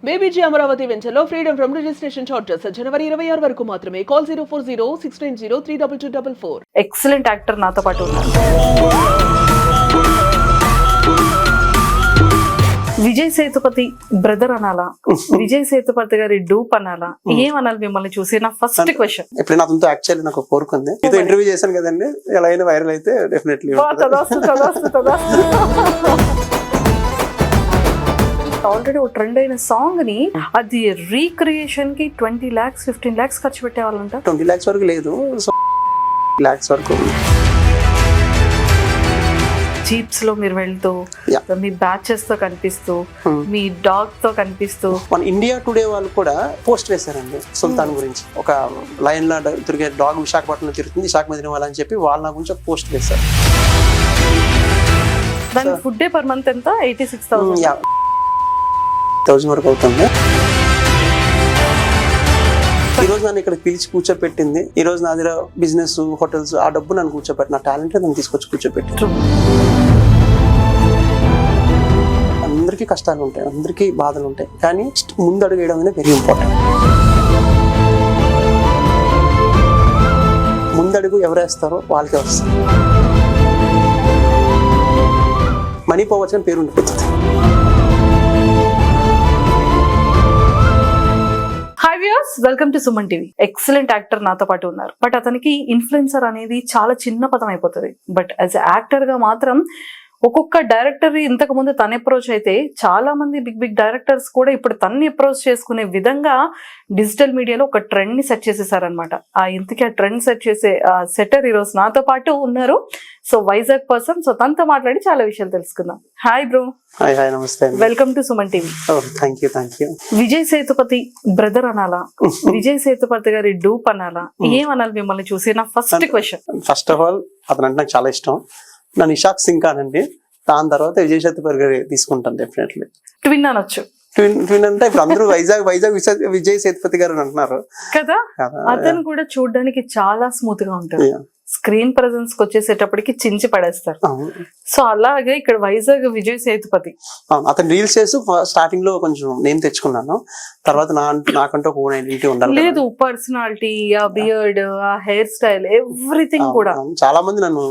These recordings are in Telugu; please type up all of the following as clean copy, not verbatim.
బేబీజీ అమరావతి వెంచర్లో ఫ్రీడమ్ ఫ్రమ్ రిజిస్ట్రేషన్ చార్జెస్ జనవరి 26 వరకు మాత్రమే. కాల్ 04069032244. ఎక్సలెంట్ యాక్టర్ నాతో పాటు ఉన్నారు. విజయ్ సేతుపతి బ్రదర్ అనాలా, విజయ్ సేతుపతి గారి డూప్ అనాలా, ఏమనాలి మిమ్మల్ని చూసి? నా ఫస్ట్ క్వశ్చన్. ఇప్పుడు నాతో యాక్చువల్లీ నాకు కోరుకుంది, ఇదో ఇంటర్వ్యూ చేశాను కదండి, ఎలా అయినా వైరల్ అయితే డెఫినెట్లీ ఆల్రెడీ ఒక ట్రెండ్ అయిన సాంగ్ ని అది రీక్రియేషన్ కి 20 lakhs 15 lakhs ఖర్చు పెట్టేవాళ్ళంట. 20 lakhs వరకు లేదు, సో lakhs వరకు. జీప్స్ లో మీరు వెళ్తూ మీ బ్యాచెస్ తో కనిపిస్తూ మీ డాగ్ తో కనిపిస్తూ. మన ఇండియా టుడే వాళ్ళు కూడా పోస్ట్ వేశారండి సుల్తాన్ గురించి. ఒక లైన్ లో తిరిగే డాగ్ విశాఖపట్నంలో తిరుగుతుంది, విశాఖ మదిన వాళ్ళని చెప్పి వాళ్ళ గురించి ఒక పోస్ట్ వేశారు. దాని ఫుడ్ డే పర్ మంత్ ఎంత? 86,000 వరకు అవుతుంది. ఈ రోజు నన్ను ఇక్కడ పిలిచి కూర్చోపెట్టింది, ఈ రోజు నా దగ్గర బిజినెస్ హోటల్స్, ఆ డబ్బు నన్ను కూర్చోపెట్టి, నా టాలెంట్ నన్ను తీసుకొచ్చి కూర్చోపెట్టి. అందరికీ కష్టాలు ఉంటాయి, అందరికీ బాధలు ఉంటాయి, కానీ ముందు అడుగు వేయడం అనేది వెరీ ఇంపార్టెంట్. ముందడుగు ఎవరేస్తారో వాళ్ళకే వస్తారు. మనీ పోవచ్చు అని పేరు ఉండిపోతుంది. Hi viewers, welcome to Suman TV. Excellent actor నాతో పాటు ఉన్నారు. బట్ అతనికి ఇన్ఫ్లుయెన్సర్ అనేది చాలా చిన్న పదం అయిపోతుంది. బట్ యాజ్ యాక్టర్ గా మాత్రం ఒక్కొక్క డైరెక్టర్ ఇంతకు ముందు తన అప్రోచ్ అయితే, చాలా మంది బిగ్ డైరెక్టర్స్ కూడా ఇప్పుడు తన్ని అప్రోచ్ చేసుకునే విధంగా డిజిటల్ మీడియాలో ఒక ట్రెండ్ ని సెట్ చేసేసారనమాట. ఇంతకీ ఆ ట్రెండ్ సెట్ చేసే సెటర్ ఈ రోజు నాతో పాటు ఉన్నారు. సో వైజాగ్ పర్సన్, సో తనతో మాట్లాడి చాలా విషయాలు తెలుసుకుందాం. Hi bro. హాయ్ హాయ్, నమస్తే. Welcome to Suman TV. Thank you. Vijay Sethupathi brother అనాలా, విజయ్ సేతుపతి గారి డూప్ అనాలా, ఏమనాలి మిమ్మల్ని చూసి? నా first question. First of all అతను అంటే నాకు చాలా ఇష్టం. నన్ను ఇషాక్ సింగ్ కానండి, దాని తర్వాత విజయ్ సేతుపతి గారు తీసుకుంటాను డెఫినెట్లీ. ట్విన్ అనొచ్చు. ట్విన్ అంటే ఇప్పుడు అందరూ వైజాగ్ విజయ్ సేతుపతి గారు అంటున్నారు కదా. అతను కూడా చూడడానికి చాలా స్మూత్ గా ఉంటారు. స్క్రీన్ ప్రెజెన్స్ కి వచ్చేసేటప్పటికి చించి పడేస్తారు. సో అలాగే ఇక్కడ వైజాగ్ విజయ్ సేతుపతి. అతను రీల్స్ చేసి స్టార్టింగ్ లో కొంచెం నేమ్ తెచ్చుకున్నాను, తర్వాత నాకంటూ ఒక ఓన్ ఐడెంటిటీ ఉండాలి. లేదు, పర్సనాలిటీ, ఆ బియర్డ్, ఆ హెయిర్ స్టైల్, ఎవ్రీథింగ్ కూడా. చాలా మంది నన్ను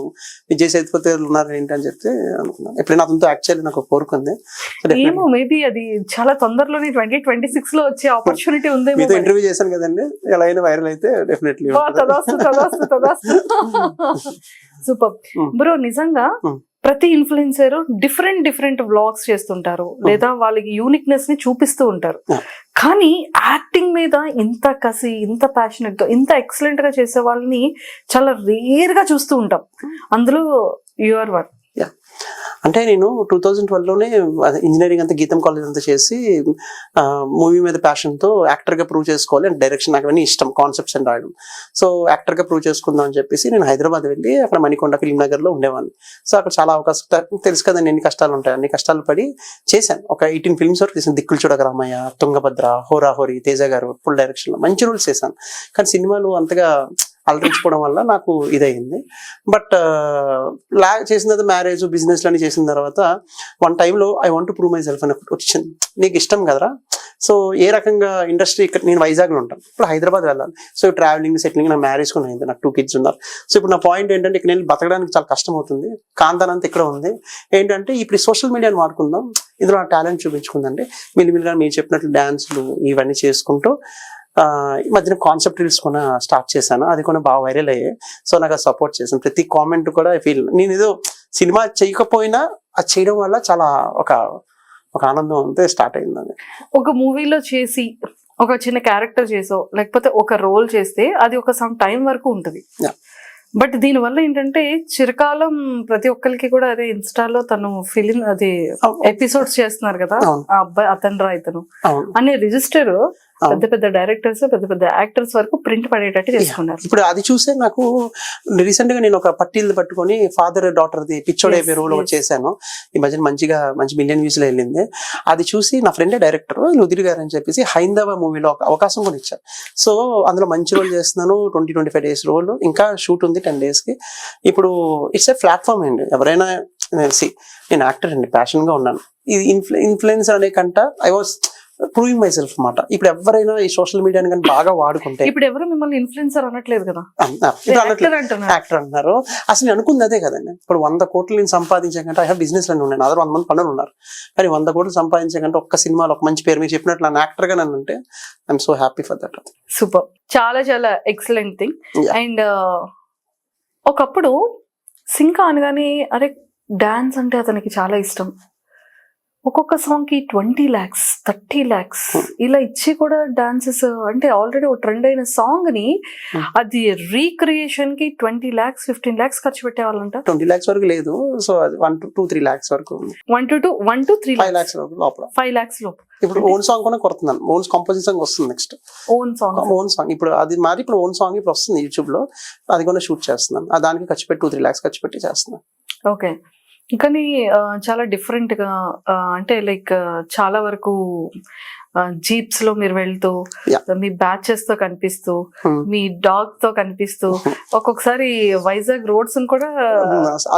విజయ్ సేతుపతి ఉన్నారు ఏంటి అని చెప్తే అనుకున్నాను. ఎప్పుడైనా అతనితో యాక్చువల్లీ నాకు కోరుకుంది. ఏమో మేబీ అది చాలా తొందరలోనే 2026 లో వచ్చే ఆపర్చునిటీ ఉంది. మీతో ఇంటర్వ్యూ చేశాను కదండి, ఎలా అయినా వైరల్ అయితే డెఫినెట్లీ. Super bro. నిజంగా ప్రతి ఇన్ఫ్లుయెన్సర్ డిఫరెంట్ వ్లాగ్స్ చేస్తుంటారు, లేదా వాళ్ళకి యూనిక్నెస్ ని చూపిస్తూ ఉంటారు. కానీ యాక్టింగ్ మీద ఇంత కసి, ఇంత ప్యాషనెట్ గా, ఇంత ఎక్సలెంట్ గా చేసే వాళ్ళని చాలా రేర్ గా చూస్తూ ఉంటాం. అందులో యువర్ వన్. అంటే నేను 2012లోనే ఇంజనీరింగ్ అంతా గీతం కాలేజ్ అంతా చేసి మూవీ మీద ప్యాషన్ తో యాక్టర్ గా ప్రూవ్ చేసుకోవాలి అండ్ డైరెక్షన్ నాకు అవన్నీ ఇష్టం, కాన్సెప్ట్స్ అని రాయడం. సో యాక్టర్ గా ప్రూవ్ చేసుకుందాం అని చెప్పేసి నేను హైదరాబాద్ వెళ్ళి అక్కడ మణికొండ ఫిల్మ్ నగర్ లో ఉండేవాడిని. సో అక్కడ చాలా అవకాశం, తెలుసు కదండి ఎన్ని కష్టాలు ఉంటాయి, అన్ని కష్టాలు పడి చేశాను. ఒక 18 ఫిల్మ్స్ వరకు చేశాను. దిక్కులు చూడక రామయ్య, తుంగభద్ర, హోరాహోరి, తేజ గారు ఫుల్ డైరెక్షన్ లో మంచి రోల్స్ చేశాను. కానీ సినిమాలు అంతగా అలరించుకోవడం వల్ల నాకు ఇదయింది. బట్ చేసిన తర్వాత మ్యారేజ్, బిజినెస్ అని చేసిన తర్వాత వన్ టైంలో I want to prove my self అని వచ్చింది. నీకు ఇష్టం కదరా, సో ఏ రకంగా ఇండస్ట్రీ, ఇక్కడ నేను వైజాగ్లో ఉంటాను, ఇప్పుడు హైదరాబాద్ వెళ్ళాలి. సో ట్రావెలింగ్, సెటిలింగ్, నా మ్యారేజ్ కూడా అయింది, నాకు 2 kids ఉన్నారు. సో ఇప్పుడు నా పాయింట్ ఏంటంటే, ఇక్కడ నేను బతకడానికి చాలా కష్టం అవుతుంది, కాంతానంత ఇక్కడ ఉంది. ఏంటంటే ఇప్పుడు సోషల్ మీడియాని వాడుకుందాం, ఇందులో నా టాలెంట్ చూపించుకుందంటే మిల్లిమిల్లిగా మీరు చెప్పినట్లు డాన్స్లు ఇవన్నీ చేసుకుంటూ ఈ మధ్యన కాన్సెప్ట్ రీల్స్ కూడా స్టార్ట్ చేశాను. అది కూడా బాగా వైరల్ అయ్యాయి. సో నాకు అది సపోర్ట్ చేశాను. ప్రతి కామెంట్ కూడా ఐ ఫీల్, నేను ఏదో సినిమా చేయకపోయినా అది చేయడం వల్ల చాలా ఒక ఆనందం అంతే స్టార్ట్ అయిందని. ఒక మూవీలో చేసి ఒక చిన్న క్యారెక్టర్ చేసో, లేకపోతే ఒక రోల్ చేస్తే అది ఒక సమ్ టైం వరకు ఉంటుంది. బట్ దీని వల్ల ఏంటంటే చిరకాలం ప్రతి ఒక్కరికి కూడా అదే ఇన్స్టాలో తను ఫిలిం అది ఎపిసోడ్స్ చేస్తున్నారు కదా, ఆ అబ్బాయి అతను రా ఇతను అనే రిజిస్టర్ పెద్ద డైరెక్టర్స్, పెద్ద యాక్టర్స్ వరకు ప్రింట్ పడేటట్టు చేసుకున్నారు. ఇప్పుడు అది చూస్తే నాకు రీసెంట్ గా నేను ఒక పట్టీలు పట్టుకొని ఫాదర్ డాటర్ ది పిచ్చోడే రోల్ చేశాను. ఈ మధ్యన మంచి మిలియన్ వ్యూస్ లో వెళ్ళింది. అది చూసి నా ఫ్రెండే డైరెక్టర్ లుదిరి గారు అని చెప్పేసి హైందవ మూవీలో ఒక అవకాశం కూడా ఇచ్చారు. సో అందులో మంచి రోల్ చేస్తున్నాను. 20-25 days రోల్, ఇంకా షూట్ ఉంది 10 days కి. ఇప్పుడు ఇట్స్ ఏ ప్లాట్ఫామ్ అండి. ఎవరైనా నేను యాక్టర్ అండి, ప్యాషన్ గా ఉన్నాను. ఇది ఇన్ఫ్లుయెన్సర్ అనే కంట I was proving my self అన్నమాట. ఇప్పుడు ఎవరైనా ఈ సోషల్ మీడియాని కానీ బాగా వాడుకుంటే, ఇప్పుడు ఎవరు మిమ్మల్ని ఇన్ఫ్లుయెన్సర్ అనట్లేదు కదా, యాక్టర్ అంటున్నారు. యాక్టర్ అంటున్నారు. అసలు నేను అనుకుంది అదే కదండి. ఇప్పుడు 100 కోట్లు నేను సంపాదించే కంటే ఐ హావ్ బిజినెస్ లో ఉన్నాను, అదర్ 100 మంది పనులు ఉన్నారు. కానీ 100 కోట్లు సంపాదించే కంటే ఒక్క సినిమాలో ఒక మంచి పేరు మీరు చెప్పినట్లు నన్ను యాక్టర్ గా నన్ను అంటే I'm so happy for that. Super, చాలా చాలా ఎక్సలెంట్ థింగ్. Yeah. అండ్ ఒకప్పుడు సింకా అనగానే అరే డాన్స్ అంటే అతనికి చాలా ఇష్టం. ఒక్కొక్క సాంగ్ కి 20 lakhs 30 lakhs ఇలా ఇచ్చి కూడా డాన్సెస్, అంటే ఆల్రెడీ ఒక ట్రెండ్ అయిన సాంగ్ ని అది రీక్రియేషన్ కి 20 lakhs 15 lakhs ఖర్చు పెట్టేవాళ్ళంట. 20 lakhs వరకు లేదు, సో అది 1 to 3 lakhs వరకు, 1 to 3 5 lakhs వరకు లోపల. 5 lakhs లోపు. ఇప్పుడు ఓన్ సాంగ్ కూడా కొడుతున్నాను, ఓన్ కంపోజింగ్ సాంగ్ వస్తుంది next. Own song own song ఇప్పుడు అది మారి ఇప్పుడు ఓన్ సాంగ్ ఇప్పుడు వస్తుంది యూట్యూబ్ లో, అది కూడా షూట్ చేస్తున్నాను. దానికి ఖర్చు పెట్టి 2-3 lakhs ఖర్చు పెట్టి చేస్తున్నాను. ఓకే, కానీ చాలా డిఫరెంట్ గా అంటే లైక్ చాలా వరకు జీప్స్ లో మీరు వెళ్తూ మీ బ్యాచెస్ తో కనిపిస్తూ మీ డాగ్ తో కనిపిస్తూ ఒక్కొక్కసారి వైజాగ్ రోడ్స్ కూడా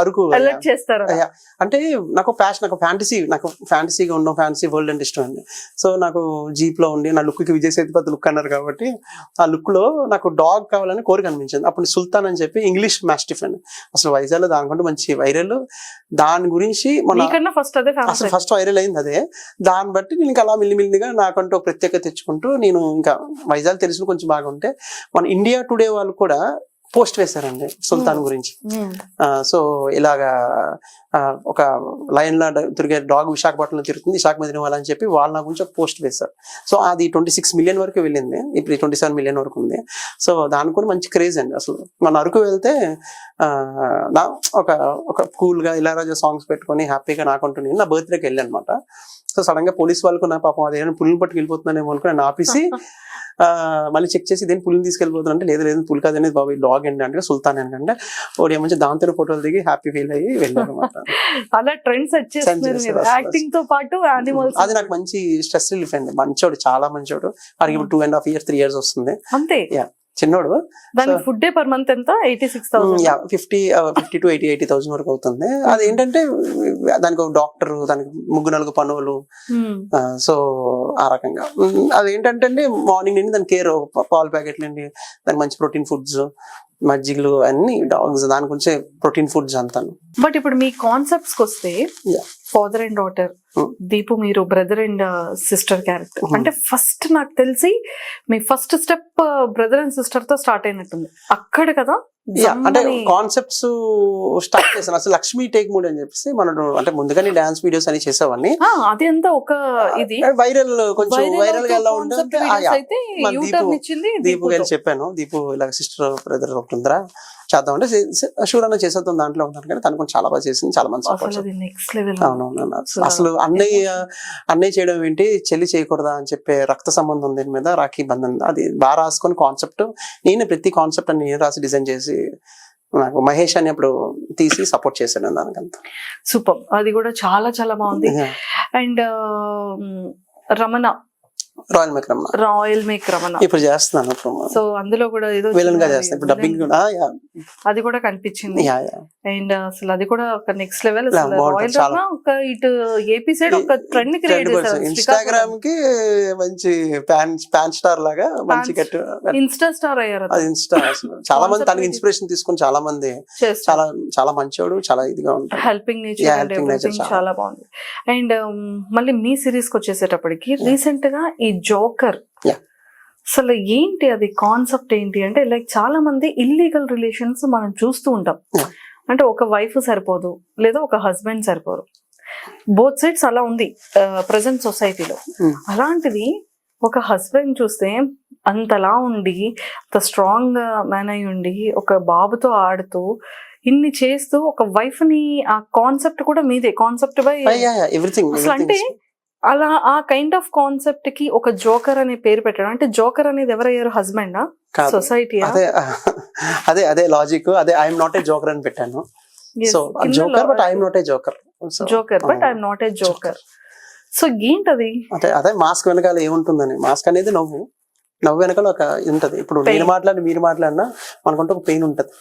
అరకు అలర్ట్ చేస్తారు. అంటే నాకు ప్యాషన్, నాకు ఫ్యాంటసీగా ఉన్న ఫ్యాంటసీ వరల్డ్ అంటే ఇష్టం అండి. సో నాకు జీప్ లో ఉండి నా లుక్ కి విజయ్ సేతుపతి లుక్ అన్నారు కాబట్టి ఆ లుక్ లో నాకు డాగ్ కావాలని కోరిక అనిపించింది. అప్పుడు సుల్తాన్ అని చెప్పి ఇంగ్లీష్ మాస్టిఫ్ అండి, అసలు వైజాగ్ లో దానికంటే మంచి వైరల్, దాని గురించి ఫస్ట్ వైరల్ అయింది అదే. దాన్ని బట్టి నేను ఇంకా అలా మిల్లిమిల్లిగా నాకంటూ ప్రత్యేకత తెచ్చుకుంటూ నేను ఇంకా వైజాగ్ తెలుసు కొంచెం బాగా ఉంటే మన ఇండియా టుడే వాళ్ళు కూడా పోస్ట్ వేశారండి సుల్తాన్ గురించి. సో ఇలాగా ఒక లైన్ లా తిరిగే డాగ్ విశాఖపట్నంలో తిరుగుతుంది, విశాఖ మదిన వాళ్ళని చెప్పి వాళ్ళ నా గురించి ఒక పోస్ట్ వేశారు. సో అది 26 million వరకు వెళ్ళింది, ఇప్పుడు 27 million వరకు ఉంది. సో దానికి కూడా మంచి క్రేజ్ అండి. అసలు మన అరకు వెళ్తే ఒక కూల్ గా ఇళయరాజా సాంగ్స్ పెట్టుకొని హ్యాపీగా నాకుంటున్నాను. నా బర్త్డేకి వెళ్ళి అనమాట. సో సడన్ గా పోలీస్ వాళ్ళకు నా పాపం అదేమైనా పులిని పట్టుకు వెళ్ళిపోతున్నానేమో అనుకుని నన్ను ఆపేసి మళ్ళీ చెక్ చేసి దేని పులిని తీసుకెళ్ళిపోతున్నా అంటే లేదు పులి కాదనేది బాబు డాగ్ అండి అంటే సుల్తాన్ అంటే ఓడి మంచి దాంతో ఫోటోలు దిగి హ్యాపీ ఫీల్ అయ్యి వెళ్ళారు అనమాట. అలా ట్రెండ్స్ యాక్టింగ్ తో పాటు యానిమల్స్, అది నాకు మంచి స్ట్రెస్ రిలీఫ్ అండి. మంచోడు, చాలా మంచోడు. వాడికి ఇప్పుడు 2.5 years 3 years వస్తుంది అంతే. చిన్నోడు. దానికి ఫుడ్ డే పర్ మంత్ ఎంత? 86,000 50 to 80,000 వరకు అవుతుంది. అది ఏంటంటే దానికి ఒక డాక్టర్, దానికి 3-4 పనులు, సో ఆ రకంగా అది ఏంటంటే అండి మార్నింగ్ నుండి దాని కేర్, పాల ప్యాకెట్లు అండి, దానికి మంచి ప్రోటీన్ ఫుడ్స్, మజ్జిగలు అన్ని డాగ్స్ దాని గురించి ప్రోటీన్ ఫుడ్స్ అంతాను. బట్ ఇప్పుడు మీ కాన్సెప్ట్స్ వస్తే ఫాదర్ అండ్ డాటర్, దీపు మీరు బ్రదర్ అండ్ సిస్టర్ క్యారెక్టర్, అంటే ఫస్ట్ నాకు తెలిసి మీ first step brother and sister తో స్టార్ట్ అయినట్టుంది అక్కడ కదా. అంటే కాన్సెప్ట్స్ స్టార్ట్ చేశాను అసలు లక్ష్మీ టేక్ మూడ్ అని చెప్పేసి. మనం అంటే ముందుగానే డాన్స్ వీడియోస్ అని చేసేవాడిని, అది అంతా ఒక ఇది వైరల్ కొంచెం వైరల్ గా ఎలా ఉంటుంది. దీపు గారు చెప్పాను, దీపు ఇలా సిస్టర్ బ్రదర్ ఒకటి ఉందిరా చేద్దామంటే షూర్ అన్న చేసేద్దాం దాంట్లో ఉన్నాను. కానీ తను కొంచెం చాలా బాగా చేసింది, చాలా మంది సపోర్ట్. అవునవును, అసలు అన్నయ్య చేయడం ఏంటి, చెల్లి చేయకూడదా అని చెప్పే రక్త సంబంధం దీని మీద, రాఖీ బంధన్, అది బాగా రాసుకొని కాన్సెప్ట్ నేను ప్రతి కాన్సెప్ట్ అని నేను రాసి డిజైన్ చేసి నాకు మహేష్ అని అప్పుడు తీసి సపోర్ట్ చేశాను దానికంతా. సూపర్, అది కూడా చాలా చాలా బాగుంది. And Ramana, royal make Ramana ఇప్పుడు చేస్తున్నాను. సో అందులో కూడా ఏదో విలన్ గా చేస్తాను ఇప్పుడు, డబ్బింగ్ కూడా అది కూడా కనిపించింది. అండ్ అసలు అది కూడా ఒక నెక్స్ట్ లెవెల్. రాయల్ రమణ ఒక ఇటు ఏపీ సైడ్ ఒక ట్రెండ్ క్రియేట్ చేశారు. ఇన్స్టాగ్రామ్ కి మంచి ప్యాన్ స్టార్ లాగా మంచి ఇన్స్టా స్టార్ అయ్యారు. అది ఇన్స్టా చాలా మంది తనకి ఇన్స్పిరేషన్ తీసుకుని చాలా మంది చాలా చాలా మంచివాడు, చాలా ఇదిగా ఉంటాడు, హెల్పింగ్ నేచర్ చాలా బాగుంది. అండ్ మళ్ళీ మీ సిరీస్ కి వచ్చేసేటప్పటికి రీసెంట్ గా ఈ జోకర్, అసలు ఏంటి అది కాన్సెప్ట్ ఏంటి అంటే లైక్ చాలా మంది ఇల్లీగల్ రిలేషన్స్ మనం చూస్తూ ఉంటాం. అంటే ఒక వైఫ్ సరిపోదు, లేదా ఒక హస్బెండ్ సరిపోదు, బోత్ సైడ్స్ అలా ఉంది ప్రెసెంట్ సొసైటీలో. అలాంటిది ఒక హస్బెండ్ చూస్తే అంతలా ఉండి, అంత స్ట్రాంగ్ మ్యాన్ అయి ఉండి, ఒక బాబుతో ఆడుతూ ఇన్ని చేస్తూ ఒక వైఫ్ ని, ఆ కాన్సెప్ట్ కూడా మీదే కాన్సెప్ట్ బై ఎవ్రీథింగ్. అసలు అంటే అలా ఆ కైండ్ ఆఫ్ కాన్సెప్ట్ కి ఒక జోకర్ అనే పేరు పెట్టడం, అంటే జోకర్ అనేది ఎవరయ్యారు, హస్బెండా, సొసైటీ? అదే లాజిక్, అదే ఐఎమ్ నాట్ ఏ జోకర్ అని పెట్టాను. So joker but I'm not a joker, joker but I'm not a joker. So ఏంటది? అదే మాస్క్ వెనకాల ఏముంటుందని. మాస్క్ అనేది నవ్వు వెనకాల ఒక ఉంటది. ఇప్పుడు నేను మాట్లాడి మీరు మాట్లాడినా మనకుంటే ఒక పెయిన్ ఉంటది.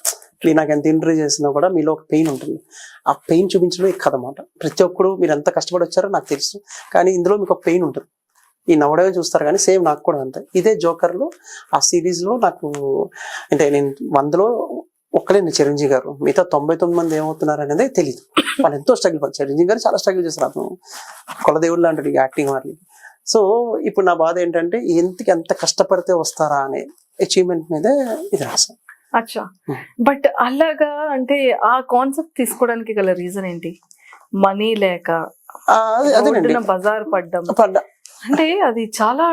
నాకు ఎంత ఇంటర్వ్యూ చేసినా కూడా మీలో ఒక పెయిన్ ఉంటుంది. ఆ పెయిన్ చూపించడం కదన్నమాట. ప్రతి ఒక్కరు మీరు ఎంత కష్టపడి వచ్చారో నాకు తెలుసు, కానీ ఇందులో మీకు ఒక పెయిన్ ఉంటుంది. ఈ నవ్వడమే చూస్తారు కానీ సేమ్ నాకు కూడా అంతే. ఇదే జోకర్లో ఆ సిరీస్లో నాకు అంటే నేను 100లో ఒక్కలేండి చిరంజీవి గారు, మిగతా 99 మంది ఏమవుతున్నారు అనేది తెలియదు. వాళ్ళు ఎంతో స్ట్రగుల్ పడతారు. చిరంజీవి గారు చాలా స్ట్రగుల్ చేస్తారు, అతను కులదేవుడు లాంటి యాక్టింగ్ వాళ్ళకి. సో ఇప్పుడు నా బాధ ఏంటంటే ఎంత కష్టపడితే వస్తారా అనే అచీవ్మెంట్ మీదే ఇది రాశాను. అచ్చా, బట్ అలాగా అంటే ఆ కాన్సెప్ట్ తీసుకోవడానికి గల రీజన్ ఏంటి? మనీ లేక, అదేనండి బజార్ పడ్డం, పడ్డా అంటే అది చాలా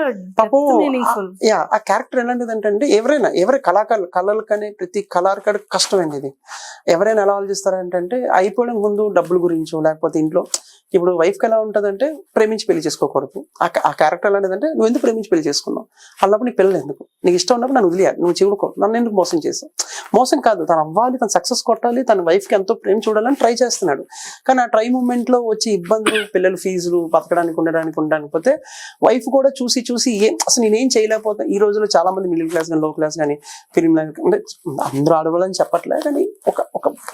మీనింగ్ఫుల్. ఆ క్యారెక్టర్ ఎలాంటిదంటే ఎవరి కళలు కానీ ప్రతి కళాకారుడికి కష్టం అండి ఇది. ఎవరైనా ఎలా ఆలోచిస్తారంటే అయిపోవడం ముందు డబ్బుల గురించో లేకపోతే ఇంట్లో ఇప్పుడు వైఫ్కి ఎలా ఉంటుందంటే ప్రేమించి పెళ్లి చేసుకోకూడదు. ఆ క్యారెక్టర్ ఎలాంటిదంటే నువ్వు ఎందుకు ప్రేమించి పెళ్లి చేసుకున్నావు, అన్నప్పుడు నీకు పిల్లలు ఎందుకు, నీకు ఇష్టం ఉన్నప్పుడు నన్ను వదిలేయాలి, నువ్వు చివుడుకో, నన్ను ఎందుకు మోసం చేసావు. మోసం కాదు, తను అవ్వాలి, తను సక్సెస్ కొట్టాలి, తన వైఫ్కి ఎంతో ప్రేమ చూడాలని ట్రై చేస్తున్నాడు. కానీ ఆ ట్రై మూమెంట్ లో వచ్చి ఇబ్బందులు, పిల్లల ఫీజులు, బతకడానికి ఉండడానికి పోతే వైఫ్ కూడా చూసి అసలు నేనేం చేయలేకపోతే. ఈ రోజుల్లో చాలా మంది మిడిల్ క్లాస్ కానీ లో క్లాస్ కానీ ఫిలిం అంటే అందరూ ఆడవాళ్ళని చెప్పట్లేదు, కానీ ఒక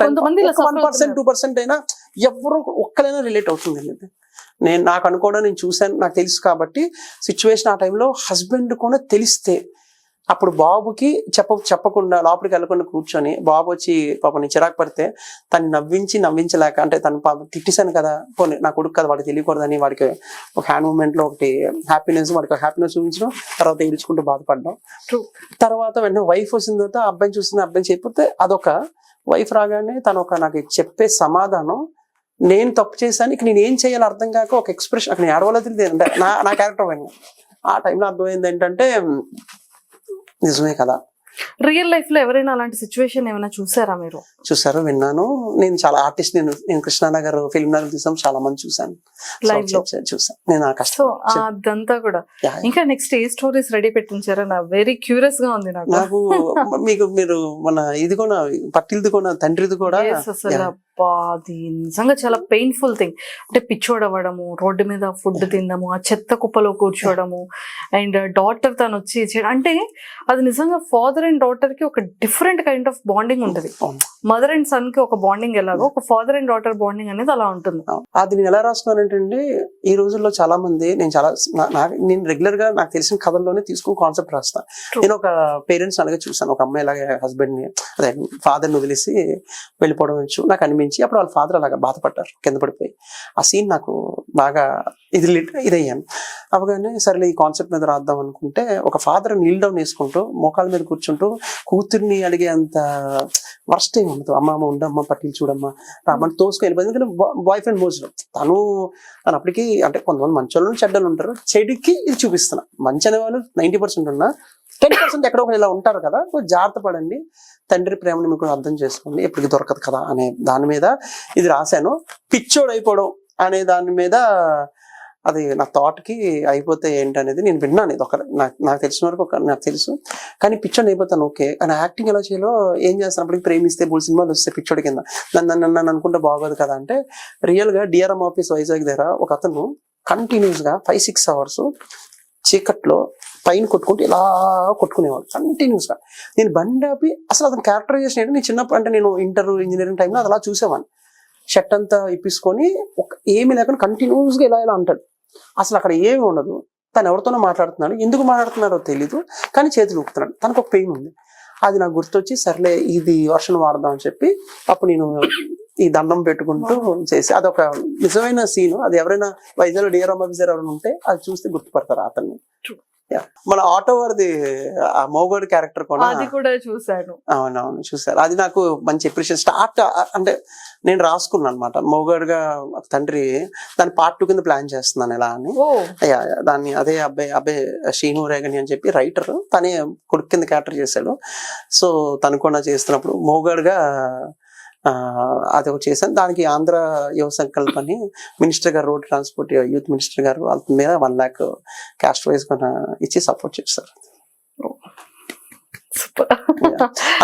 1%, 2% అయినా ఎవరు ఒక్కరైనా రిలేట్ అవుతుంది. నాకు అనుకోవడం, నేను చూశాను, నాకు తెలుసు కాబట్టి సిచ్యువేషన్ ఆ టైంలో హస్బెండ్ కూడా తెలిస్తే అప్పుడు బాబుకి చెప్పకుండా లోపలికి వెళ్ళకుండా కూర్చొని బాబు వచ్చి పాపని చిరాకు పడితే తను నవ్వించలేక అంటే తను తిట్టేశాను కదా, పోనీ నా కొడుకు కదా వాడికి తెలియకూడదని వాడికి ఒక హ్యాండ్ మూమెంట్ లో ఒకటి వాడికి హ్యాపీనెస్ చూపించడం, తర్వాత ఏడుచుకుంటూ బాధపడడం. తర్వాత వెంటనే వైఫ్ వచ్చిన తర్వాత అబ్బాయిని చూసిన అబ్బాయిని చెప్పితే అదొక వైఫ్ రాగానే తను నాకు చెప్పే సమాధానం, నేను తప్పు చేశాను, ఇక నేను ఏం చేయాలో అర్థం కాక ఒక ఎక్స్ప్రెషన్ అక్కడ ఏడవలో తెలియదు అంటే నా క్యారెక్టర్ పోయింది. ఆ టైంలో అర్థమైంది ఏంటంటే నిజమే కదా. రియల్ లైఫ్ లో ఎవరైనా అలాంటి సిచ్యువేషన్ ఏమైనా చూసారా మీరు? చూసారు, విన్నాను. నేను చాలా ఆర్టిస్ట్, నేను కృష్ణానగర్ ఫిల్మ్ నగర్ తీసాం, చాలా మంది చూసాను, లైవ్ లో చూసాను నేను. ఆ కష్టం అదంతా కూడా ఇంకా నెక్స్ట్ ఏ స్టోరీస్ రెడీ పెట్టించారా? నా వెరీ క్యూరియస్ గా ఉంది నాకు. మీరు మన ఇది కూడా పట్టిల్ది కూడా తండ్రిది కూడా అసలు అది నిజంగా చాలా పెయిన్ఫుల్ థింగ్. అంటే పిచ్చోడవడము, రోడ్డు మీద ఫుడ్ తినడము, ఆ చెత్త కుప్పలో కూర్చోవడము, అండ్ డాటర్ తను వచ్చి అంటే అది నిజంగా ఫాదర్ అండ్ డాటర్ కి ఒక డిఫరెంట్ కైండ్ ఆఫ్ బాండింగ్ ఉంటుంది. మదర్ అండ్ సన్ కి ఒక బాండింగ్ ఎలాగో ఒక ఫాదర్ అండ్ డాటర్ బాండింగ్ అనేది అలా ఉంటుంది. అది నేను ఎలా రాసుకున్నానంటే ఈ రోజుల్లో చాలా మంది నేను రెగ్యులర్ గా నాకు తెలిసిన కథల్లోనే తీసుకుని కాన్సెప్ట్ రాస్తాను. నేను ఒక పేరెంట్స్ అలాగే చూసాను, ఒక అమ్మాయి అలాగే హస్బెండ్ ని అదే ఫాదర్ ని వదిలేసి వెళ్ళిపోవడం వచ్చు నాకు అనిపించి, అప్పుడు వాళ్ళ ఫాదర్ అలాగా బాధపడ్డారు కింద పడిపోయి. ఆ సీన్ నాకు బాగా ఇదయ్యాను. అవగానే సరేలే ఈ కాన్సెప్ట్ మీద రాద్దాం అనుకుంటే ఒక ఫాదర్ నీల్ డౌన్ వేసుకుంటూ మోకాల మీద కూర్చుంటూ కూతుర్ని అడిగే అంత వర్స్ట్ ఏమి ఉండదు. అమ్మ ఉండమ్మా, పట్టిలు చూడమ్మా, రామని తోసుకు వెళ్ళిపోయింది. ఎందుకంటే బాయ్ ఫ్రెండ్ మోజులు తను అప్పటికి అంటే కొంతమంది మంచోళ్ళు చెడ్డలు ఉంటారు. చెడుకి ఇది చూపిస్తున్నా, మంచి అనే వాళ్ళు 90% ఉన్నా 10% ఎక్కడో ఇలా ఉంటారు కదా, జాగ్రత్త పడండి, తండ్రి ప్రేమని మీకు అర్థం చేసుకోండి, ఎప్పటికి దొరకదు కదా అనే దాని మీద ఇది రాశాను. పిచ్చోడు అయిపోవడం అనే దాని మీద అది నా థాట్కి అయిపోతే ఏంటనేది నేను విన్నాను. ఇది ఒక నాకు తెలిసిన వరకు నాకు తెలుసు. కానీ పిచ్చోడు అయిపోతాను ఓకే, కానీ యాక్టింగ్ ఎలా చేయాలో ఏం చేస్తాను. ప్రేమిస్తే 3 సినిమాలు వస్తే పిచ్చోడి కింద నన్ను అనుకుంటే బాగోదు కదా అంటే, రియల్ గా డిఆర్ఎం ఆఫీస్ వైజాగ్ దగ్గర ఒక అతను కంటిన్యూస్ గా 5-6 అవర్స్ చీకట్లో పైన కొట్టుకుంటూ ఇలా కొట్టుకునేవాడు కంటిన్యూస్ గా. నేను బండి ఆపి అసలు అతను క్యారెక్టరైజేషన్ ఏంటి, నేను చిన్నప్పుడు అంటే నేను ఇంజనీరింగ్ టైంలో అది అలా చూసేవాడిని. షర్ట్ అంతా ఇప్పించుకొని ఏమి లేకుండా కంటిన్యూస్ గా ఇలా అంటాడు. అసలు అక్కడ ఏమి ఉండదు, తను ఎవరితోనో మాట్లాడుతున్నాడు, ఎందుకు మాట్లాడుతున్నారో తెలీదు, కానీ చేతులు ఊపుతున్నాడు. తనకు ఒక పెయిన్ ఉంది. అది నాకు గుర్తొచ్చి సర్లే ఇది వర్షన్ వాడదాం అని చెప్పి అప్పుడు నేను ఈ దండం పెట్టుకుంటూ చేసి అదొక నిజమైన సీను. అది ఎవరైనా వైజాగ్ డిఆర్ఎం ఆఫీసర్ ఎవరైనా ఉంటే అది చూస్తే గుర్తుపడతారు అతన్ని. మన ఆటో వారిది ఆ మోగోడి క్యారెక్టర్ కూడా చూసాను. అవునవును చూసారు. అది నాకు మంచి అప్రిషియేషన్. స్టార్ట్ అంటే నేను రాసుకున్నాను అనమాట, మోగోడుగా తండ్రి దాని పార్ట్ 2 కింద ప్లాన్ చేస్తున్నాను ఎలా అని. దాన్ని అదే అబ్బాయి శ్రీను రేగని అని చెప్పి రైటర్, తనే కొడుకు కింద క్యారెక్టర్ చేశాడు. సో తను కూడా చేస్తున్నప్పుడు మోగోడుగా అది ఒకటి చేశాను. దానికి ఆంధ్ర యువ సంకల్పని మినిస్టర్ గారు, రోడ్ ట్రాన్స్పోర్ట్ యూత్ మినిస్టర్ గారు వాళ్ళ మీద 1 lakh క్యాస్ట్ వైజ్ గా ఇచ్చి సపోర్ట్ చేస్తారు.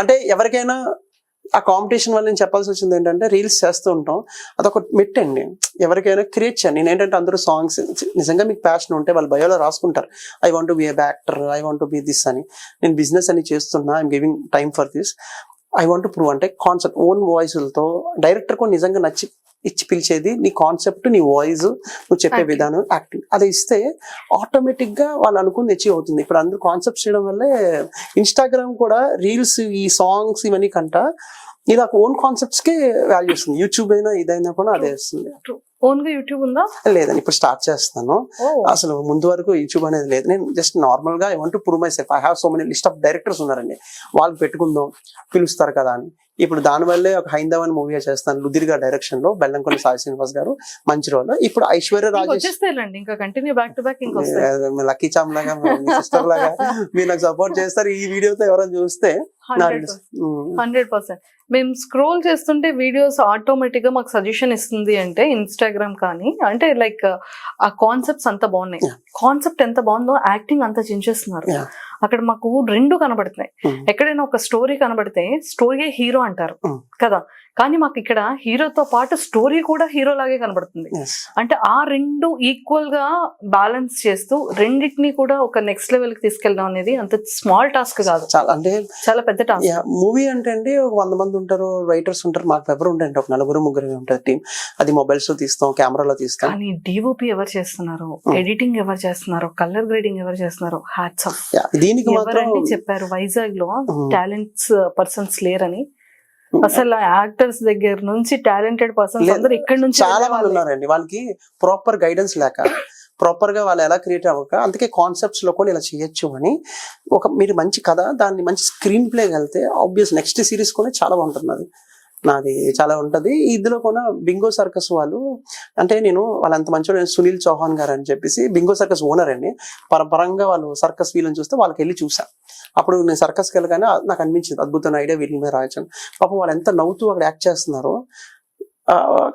అంటే ఎవరికైనా ఆ కాంపిటీషన్ వల్ల నేను చెప్పాల్సి వచ్చింది ఏంటంటే, రీల్స్ చేస్తూ ఉంటాం, అదొక మెట్టండి. ఎవరికైనా క్రియేట్ చేయండి. నేనేంటంటే అందరూ సాంగ్స్ నిజంగా మీకు ప్యాషన్ ఉంటే వాళ్ళ బయోలో రాసుకుంటారు, I want to be A actor, I want to be this అని. నేను బిజినెస్ అని చేస్తున్నా, I'm giving time for this, I want to prove అంటే కాన్సెప్ట్ ఓన్ వాయిస్లతో డైరెక్టర్ కూడా నిజంగా నచ్చి ఇచ్చి పిలిచేది నీ కాన్సెప్ట్, నీ వాయిస్, నువ్వు చెప్పే Acting. విధానం, యాక్టింగ్. అది ఇస్తే ఆటోమేటిక్ గా వాళ్ళు అనుకుని అచీవ్ అవుతుంది. ఇప్పుడు అందరూ కాన్సెప్ట్స్ చేయడం వల్లే ఇన్స్టాగ్రామ్ కూడా రీల్స్, ఈ సాంగ్స్ ఇవన్నీ కంట ఇలా ఓన్ కాన్సెప్ట్స్ కి వాల్యూ ఇస్తుంది. యూట్యూబ్ అయినా ఇదైనా కూడా అదే ఇస్తుంది. ఓన్ గా యూట్యూబ్ ఉందా? లేదండి, ఇప్పుడు స్టార్ట్ చేస్తాను. అసలు ముందు వరకు యూట్యూబ్ అనేది లేదు. నేను జస్ట్ నార్మల్ గా I want to prove my self. I have so many list of directors ఉన్నారండి, వాళ్ళు పెట్టుకుందాం పిలుస్తారు కదా అని. ఇప్పుడు దానివల్లే ఒక హైందవ్ అని మూవీ చేస్తాను లుదిర్గా డైరెక్షన్ లో, బెల్లంకొండ సాయి శ్రీనివాస్ గారు మంచి రోల్. ఇప్పుడు ఐశ్వర్య రాజేష్ వచ్చేస్తాయిలేండి, ఇంకా కంటిన్యూ బ్యాక్ టు బ్యాక్ ఇంకా లక్కీ చామ్ లాగా సిస్టర్ లాగా మీరు నాకు సపోర్ట్ చేస్తారు. ఈ వీడియోతో ఎవరైనా చూస్తే 100%. మేము స్క్రోల్ చేస్తుంటే వీడియోస్ ఆటోమేటిక్ గా మాకు సజెషన్ ఇస్తుంది అంటే ఇన్స్టాగ్రామ్ కానీ, అంటే లైక్ ఆ కాన్సెప్ట్స్ అంత బాగున్నాయి. కాన్సెప్ట్ ఎంత బాగుందో యాక్టింగ్ అంత చించేస్తున్నారు. అక్కడ మాకు రెండు కనబడుతున్నాయి. ఎక్కడైనా ఒక స్టోరీ కనబడితే స్టోరీ హీరో అంటారు కదా, కానీ మాకు ఇక్కడ హీరోతో పాటు స్టోరీ కూడా హీరో లాగే కనబడుతుంది. అంటే ఆ రెండు ఈక్వల్ గా బ్యాలెన్స్ చేస్తూ రెండింటిని కూడా ఒక నెక్స్ట్ లెవెల్ కి తీసుకెళ్ళడం అనేది అంత స్మాల్ టాస్క్ కాదు, అంటే చాలా పెద్ద టాస్క్. మూవీ అంటే అండి 100 మంది ఉంటారు, రైటర్స్ ఉంటారు, మాకు ఎవరు ఉంటాయండి ఒక 4-3 ఉంటుంది టీం. అది మొబైల్స్ లో తీస్తాం, కెమెరాలో తీస్తాం. కానీ డిఓపి ఎవరు చేస్తున్నారు, ఎడిటింగ్ ఎవరు చేస్తున్నారు, కలర్ గ్రేడింగ్ ఎవరు చేస్తున్నారు, హ్యాట్స్ ఆఫ్. దీనికి ఎవరండి చెప్పారు వైజాగ్ లో టాలెంట్స్ పర్సన్స్ లేరని? అసలు యాక్టర్స్ దగ్గర నుంచి టాలెంటెడ్ పర్సన్స్ అందరూ ఇక్కడ నుంచి చాలా మంది ఉన్నారండి. వాళ్ళకి ప్రాపర్ గైడెన్స్ లేక, ప్రాపర్ గా వాళ్ళు ఎలా క్రియేట్ అవ్వక, అందుకే కాన్సెప్ట్స్ లో కూడా ఇలా చేయొచ్చు అని ఒక మీరు మంచి కథ, దాన్ని మంచి స్క్రీన్ ప్లే వెళ్తే ఆబ్వియస్ నెక్స్ట్ సిరీస్ కూడా చాలా బాగుంటుంది. అది నాది చాలా ఉంటది. ఇందులో కూడా బింగో సర్కస్ వాళ్ళు, అంటే నేను వాళ్ళంత మంచి సునీల్ చౌహాన్ గారు అని చెప్పేసి బింగో సర్కస్ ఓనర్ అండి. పరంపరంగా వాళ్ళు సర్కస్ వీళ్ళని చూస్తే వాళ్ళకి వెళ్ళి చూసా. అప్పుడు నేను సర్కస్కి వెళ్ళగానే నాకు అనిపించింది అద్భుతమైన ఐడియా వీళ్ళ మీద రాయొచ్చు. పాపం వాళ్ళు ఎంత నవ్వుతూ అక్కడ యాక్ట్ చేస్తున్నారో.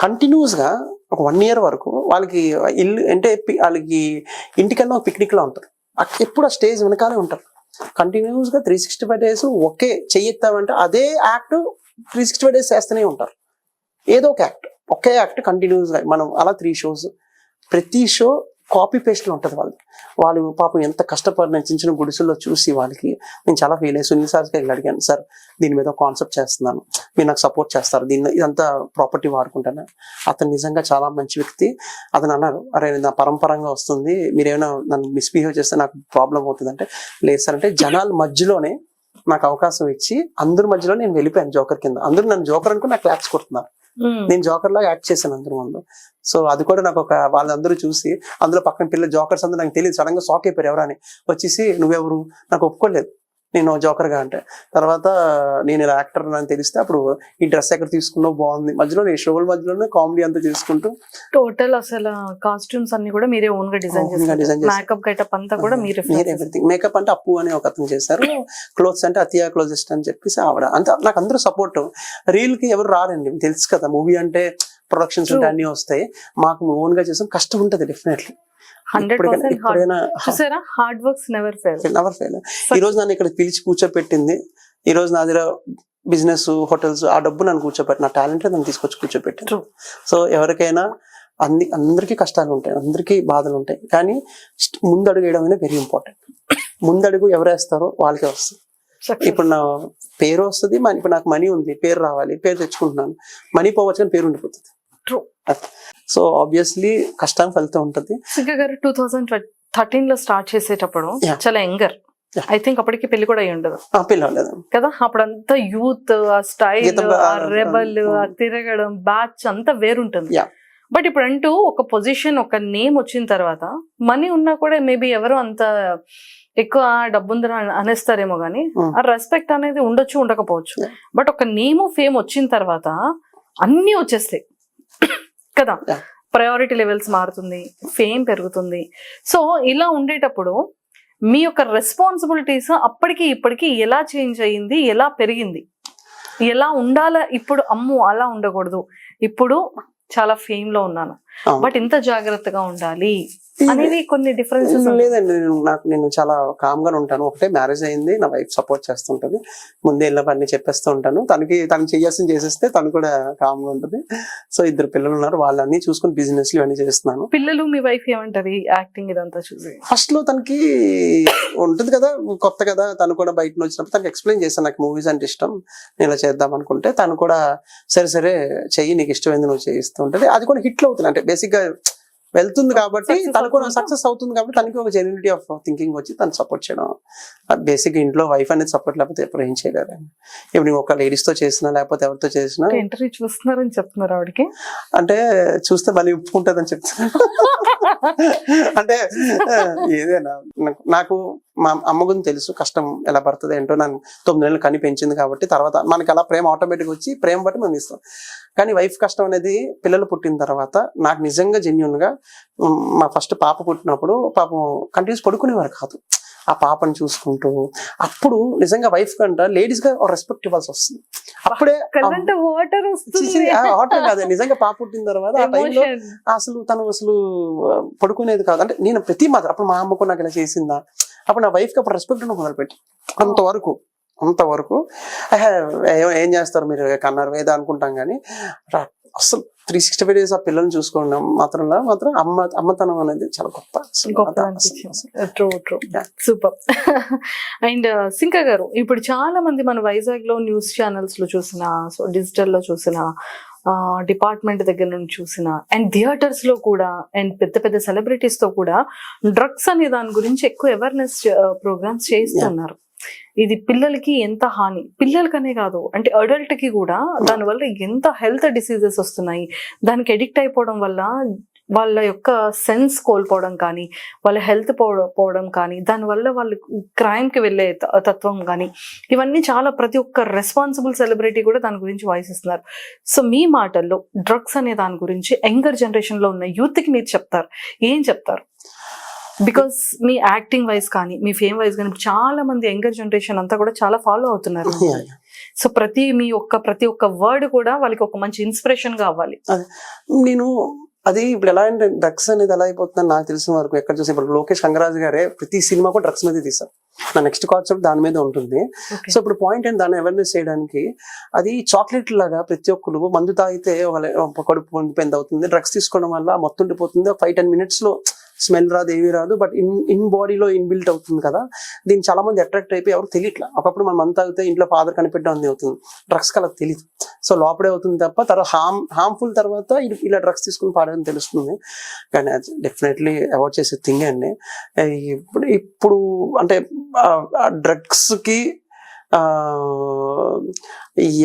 కంటిన్యూస్ గా ఒక 1 year వరకు వాళ్ళకి ఇల్లు అంటే వాళ్ళకి ఇంటికన్నా ఒక పిక్నిక్ లో ఉంటారు. ఎప్పుడు ఆ స్టేజ్ వెనకాలే ఉంటారు. కంటిన్యూస్ గా 365 days ఒకే చెయ్యెత్తామంటే అదే యాక్ట్ 365 days చేస్తూనే ఉంటారు. ఏదో ఒక యాక్ట్, ఒకే యాక్ట్ కంటిన్యూస్ గా. మనం అలా 3 shows, ప్రతి షో కాపీ పేస్ట్ లో ఉంటుంది. వాళ్ళు పాపం ఎంత కష్టపడిన చిన్న చిన్న గుడిసెల్లో చూసి వాళ్ళకి నేను చాలా ఫీల్ అయ్యి సునీల్ సార్కి వెళ్ళి అడిగాను, సార్ దీని మీద కాన్సెప్ట్ చేస్తున్నాను, మీరు నాకు సపోర్ట్ చేస్తారు, దీన్ని ఇదంతా ప్రాపర్టీ వాడుకుంటాను. అతను నిజంగా చాలా మంచి వ్యక్తి. అతను అన్నారు, అరే నా పరంపరంగా వస్తుంది, మీరేమైనా నన్ను మిస్బిహేవ్ చేస్తే నాకు ప్రాబ్లం అవుతుంది అంటే, లేదు సార్ అంటే జనాల మధ్యలోనే నాకు అవకాశం ఇచ్చి అందరి మధ్యలో నేను వెళ్ళిపోయాను జోకర్ కింద. అందరూ నన్ను జోకర్ అనుకుని నాకు క్లాప్స్ కొడుతున్నారు. నేను జోకర్ లాగా యాక్ట్ చేశాను అందరి ముందు. సో అది కూడా నాకు ఒక వాళ్ళందరూ చూసి, అందులో పక్కన పిల్లలు జోకర్స్ అందరూ నాకు తెలియదు, సడన్ గా షాక్ అయిపోయారు. ఎవరని వచ్చేసి నువ్వెవరు, నాకు ఒప్పుకోలేదు నేను జోకర్ గా అంటే. తర్వాత నేను ఇలా యాక్టర్ అని తెలిస్తే అప్పుడు ఈ డ్రెస్ ఎక్కడ తీసుకున్నావు బాగుంది, మధ్యలో నేను షోల మధ్యలోనే కామెడీ అంతా చేసుకుంటూ టోటల్ అసలు కాస్ట్యూమ్స్ అన్ని కూడా మీరే ఓన్ గా డిజైన్ చేశారు, మేకప్ గెటప్ అంతా కూడా మీరే ఎవ్రీథింగ్. మేకప్ అంటే అప్పు అని ఒక అతను చేశారు, క్లోత్స్ అంటే అతియా క్లోజెస్ట్ అని చెప్పేసి ఆవిడ. అంత నాకు అందరూ సపోర్ట్. రీల్ కి ఎవరు రారండి, తెలుసు కదా మూవీ అంటే ప్రొడక్షన్స్ అంటే అన్ని వస్తాయి. మాకు ఓన్ గా చేసాం, కష్టం ఉంటది డెఫినెట్లీ. 100% చూసారా, హార్డ్ వర్క్స్ నెవర్ ఫెయిల్. ఈ రోజు నన్ను ఇక్కడ పిలిచి కూర్చోపెట్టింది, ఈ రోజు నా దగ్గర బిజినెస్, హోటల్స్, ఆ డబ్బు నన్ను కూర్చోపెట్టి, నా టాలెంట్ నన్ను తీసుకొచ్చి కూర్చోపెట్టాను. సో ఎవరికైనా అందరికీ కష్టాలు ఉంటాయి, అందరికీ బాధలు ఉంటాయి, కానీ ముందడుగు వేయడం అనేది వెరీ ఇంపార్టెంట్. ముందడుగు ఎవరు వేస్తారో వాళ్ళకే వస్తుంది. ఇప్పుడు నా పేరు వస్తుంది, ఇప్పుడు నాకు మనీ ఉంది, పేరు రావాలి, పేరు తెచ్చుకుంటున్నాను, మనీ పోవచ్చు కానీ పేరు ఉండిపోతుంది. సో ఆబ్వియస్లీ కష్టానికి ఫలితం ఉంటుంది. 2013 లో స్టార్ట్ చేసేటప్పుడు చాలా యంగర్, ఐ థింక్ అప్పటికి పెళ్లి కూడా అయ్యి ఉండదు కదా, అప్పుడంతా యూత్, ఆ స్టైల్, ఆ రెబల్, ఆ తిరగడం, బ్యాచ్ అంతా వేరుంటుంది. బట్ ఇప్పుడు అంటూ ఒక పొజిషన్, ఒక నేమ్ వచ్చిన తర్వాత మనీ ఉన్నా కూడా మేబీ ఎవరు అంత ఎక్కువ డబ్బుందని అనేస్తారేమో గానీ ఆ రెస్పెక్ట్ అనేది ఉండొచ్చు, ఉండకపోవచ్చు. బట్ ఒక నేమ్, ఫేమ్ వచ్చిన తర్వాత అన్ని వచ్చేస్తాయి కదా, ప్రయారిటీ లెవెల్స్ మారుతుంది, ఫేమ్ పెరుగుతుంది. సో ఇలా ఉండేటప్పుడు మీ యొక్క రెస్పాన్సిబిలిటీస్ అప్పటికి ఇప్పటికి ఎలా చేంజ్ అయ్యింది, ఎలా పెరిగింది, ఎలా ఉండాలా? ఇప్పుడు అమ్ము అలా ఉండకూడదు, ఇప్పుడు చాలా ఫేమ్ లో ఉన్నాను బట్ ఇంత జాగ్రత్తగా ఉండాలి అనేవి కొన్ని డిఫరెన్సెస్. లేదండి, నేను చాలా కామ్ గా ఉంటాను. ఒకటే మ్యారేజ్ అయింది, నా వైఫ్ సపోర్ట్ చేస్తుంటది, ముందే వెళ్ళవన్నీ చెప్పేస్తూ ఉంటాను. తను చేయాల్సింది చేసేస్తే తను కూడా కామ్ గా ఉంటుంది. సో 2 పిల్లలు ఉన్నారు, వాళ్ళన్నీ చూసుకుని బిజినెస్ ఇవన్నీ చేస్తున్నాను. పిల్లలు మీ వైఫ్ ఏమంటారు యాక్టింగ్ ఇదంతా చూసి? ఫస్ట్ లో తనకి ఉంటుంది కదా, కొత్త కదా, తను కూడా బయట వచ్చినప్పుడు తనకి ఎక్స్ప్లెయిన్ చేశాను నాకు మూవీస్ అంటే ఇష్టం, నేను ఇలా చేద్దాం అనుకుంటే. తను కూడా సరే చెయ్యి, నీకు ఇష్టమైంది నువ్వు చేయిస్తూ ఉంటుంది. అది కూడా హిట్లు అవుతుంది, అంటే బేసిక్ గా వెళ్తుంది కాబట్టి తను కూడా సక్సెస్ అవుతుంది కాబట్టి తనకి ఒక జెన్యూనిటీ ఆఫ్ థింకింగ్ వచ్చి తను సపోర్ట్ చేయడం. బేసిక్ ఇంట్లో వైఫ్ అనేది సపోర్ట్ లేకపోతే ఎప్పుడు ఏం చేయలేరు. ఇప్పుడు నేను ఒక లేడీస్ తో చేసినా లేకపోతే ఎవరితో చేసినా ఇంటర్వ్యూ చూస్తున్నారని చెప్తున్నారు ఆవిడకి, అంటే చూస్తే మళ్ళీ ఒప్పుకుంటుంది అని చెప్తున్నా. అంటే ఏదైనా నాకు మా అమ్మ గురించి తెలుసు, కష్టం ఎలా పడుతుంది ఏంటో. నన్ను 9 నెలలు కని పెంచింది కాబట్టి తర్వాత మనకి అలా ప్రేమ ఆటోమేటిక్ వచ్చి ప్రేమ బట్టి మనం ఇస్తాం. కానీ వైఫ్ కష్టం అనేది పిల్లలు పుట్టిన తర్వాత నాకు నిజంగా జెన్యూన్ గా, మా ఫస్ట్ పాప పుట్టినప్పుడు పాపం కంటిన్యూస్ పడుకునేవారు కాదు. ఆ పాపను చూసుకుంటూ అప్పుడు నిజంగా వైఫ్ కంట లేడీస్ గా రెస్పెక్ట్ ఇవ్వాల్సి వస్తుంది. అప్పుడే వాటర్ కాదు, నిజంగా పాప పుట్టిన తర్వాత ఆ టైంలో తను పడుకునేది కాదు. అంటే నేను ప్రతి మాత్రం అప్పుడు మా అమ్మకు నాకు ఇలా చేసిందా, అప్పుడు నా వైఫ్ కి అప్పుడు రెస్పెక్ట్ మొదలుపెట్టి అంతవరకు ఏం చేస్తారు మీరు కన్నారు వేద అనుకుంటాం. కానీ అసలు 365 days ఆ పిల్లల్ని చూసుకోవడం మాత్రం అమ్మతనం అనేది చాలా గొప్ప. సూపర్. అండ్ సింకా గారు, ఇప్పుడు చాలా మంది మన వైజాగ్ లో న్యూస్ ఛానల్స్ లో చూసినా, డిజిటల్ లో చూసినా, డిపార్ట్మెంట్ దగ్గర నుంచి చూసిన, అండ్ థియేటర్స్ లో కూడా, అండ్ పెద్ద సెలబ్రిటీస్ తో కూడా డ్రగ్స్ అనే దాని గురించి ఎక్కువ అవేర్నెస్ ప్రోగ్రామ్స్ చేస్తున్నారు. ఇది పిల్లలకి ఎంత హాని, పిల్లలకనే కాదు అంటే అడల్ట్ కి కూడా దానివల్ల ఎంత హెల్త్ డిసీజెస్ వస్తున్నాయి. దానికి అడిక్ట్ అయిపోవడం వల్ల వాళ్ళ యొక్క సెన్స్ కోల్పోవడం కానీ, వాళ్ళ హెల్త్ పోవడం కానీ, దానివల్ల వాళ్ళు క్రైమ్ కి వెళ్ళే తత్వం కానీ, ఇవన్నీ చాలా ప్రతి ఒక్క రెస్పాన్సిబుల్ సెలబ్రిటీ కూడా దాని గురించి వాయిస్ ఇస్తున్నారు. సో మీ మాటల్లో డ్రగ్స్ అనే దాని గురించి యంగర్ జనరేషన్ లో ఉన్న యూత్ కి మీరు ఏం చెప్తారు? బికాస్ మీ యాక్టింగ్ వైజ్ కానీ, మీ ఫేమ్ వైజ్ కానీ చాలా మంది యంగర్ జనరేషన్ అంతా కూడా చాలా ఫాలో అవుతున్నారు. సో ప్రతి ఒక్క వర్డ్ కూడా వాళ్ళకి ఒక మంచి ఇన్స్పిరేషన్ గా అవ్వాలి. నేను అది ఇప్పుడు ఎలా అంటే డ్రగ్స్ అనేది ఎలా అయిపోతుందని నాకు తెలిసిన వరకు ఎక్కడ చూసి, ఇప్పుడు లోకేష్ కంగరాజు గారే ప్రతి సినిమా కూడా డ్రగ్స్ మీద తీశారు. నా నెక్స్ట్ కాన్సెప్ట్ దాని మీద ఉంటుంది. సో ఇప్పుడు పాయింట్ ఏంటి, దాన్ని అవేర్నెస్ చేయడానికి, అది చాక్లెట్ లాగా ప్రతి ఒక్కరు మందు తాగితే కడుపు పొందిపోయింది అవుతుంది, డ్రగ్స్ తీసుకోవడం వల్ల మొత్తం ఉండిపోతుంది, 5-10 minutes లో స్మెల్ రాదు, ఏమీ రాదు, బట్ ఇన్ బాడీలో ఇన్బిల్ట్ అవుతుంది కదా. దీన్ని చాలా మంది అట్రాక్ట్ అయిపోయి ఎవరు తెలియట్లా. ఒకప్పుడు మనం మందు తాగితే ఇంట్లో ఫాదర్ కనిపెట్టడం అవుతుంది, డ్రగ్స్ కి అలా తెలియదు. సో లోపడే అవుతుంది తప్ప తర్వాత హార్మ్ఫుల్ తర్వాత ఇలా డ్రగ్స్ తీసుకుని పాడని తెలుస్తుంది. కానీ అది డెఫినెట్లీ అవాయిడ్ చేసే థింగ్ అండి. ఇప్పుడు అంటే డ్రగ్స్ కి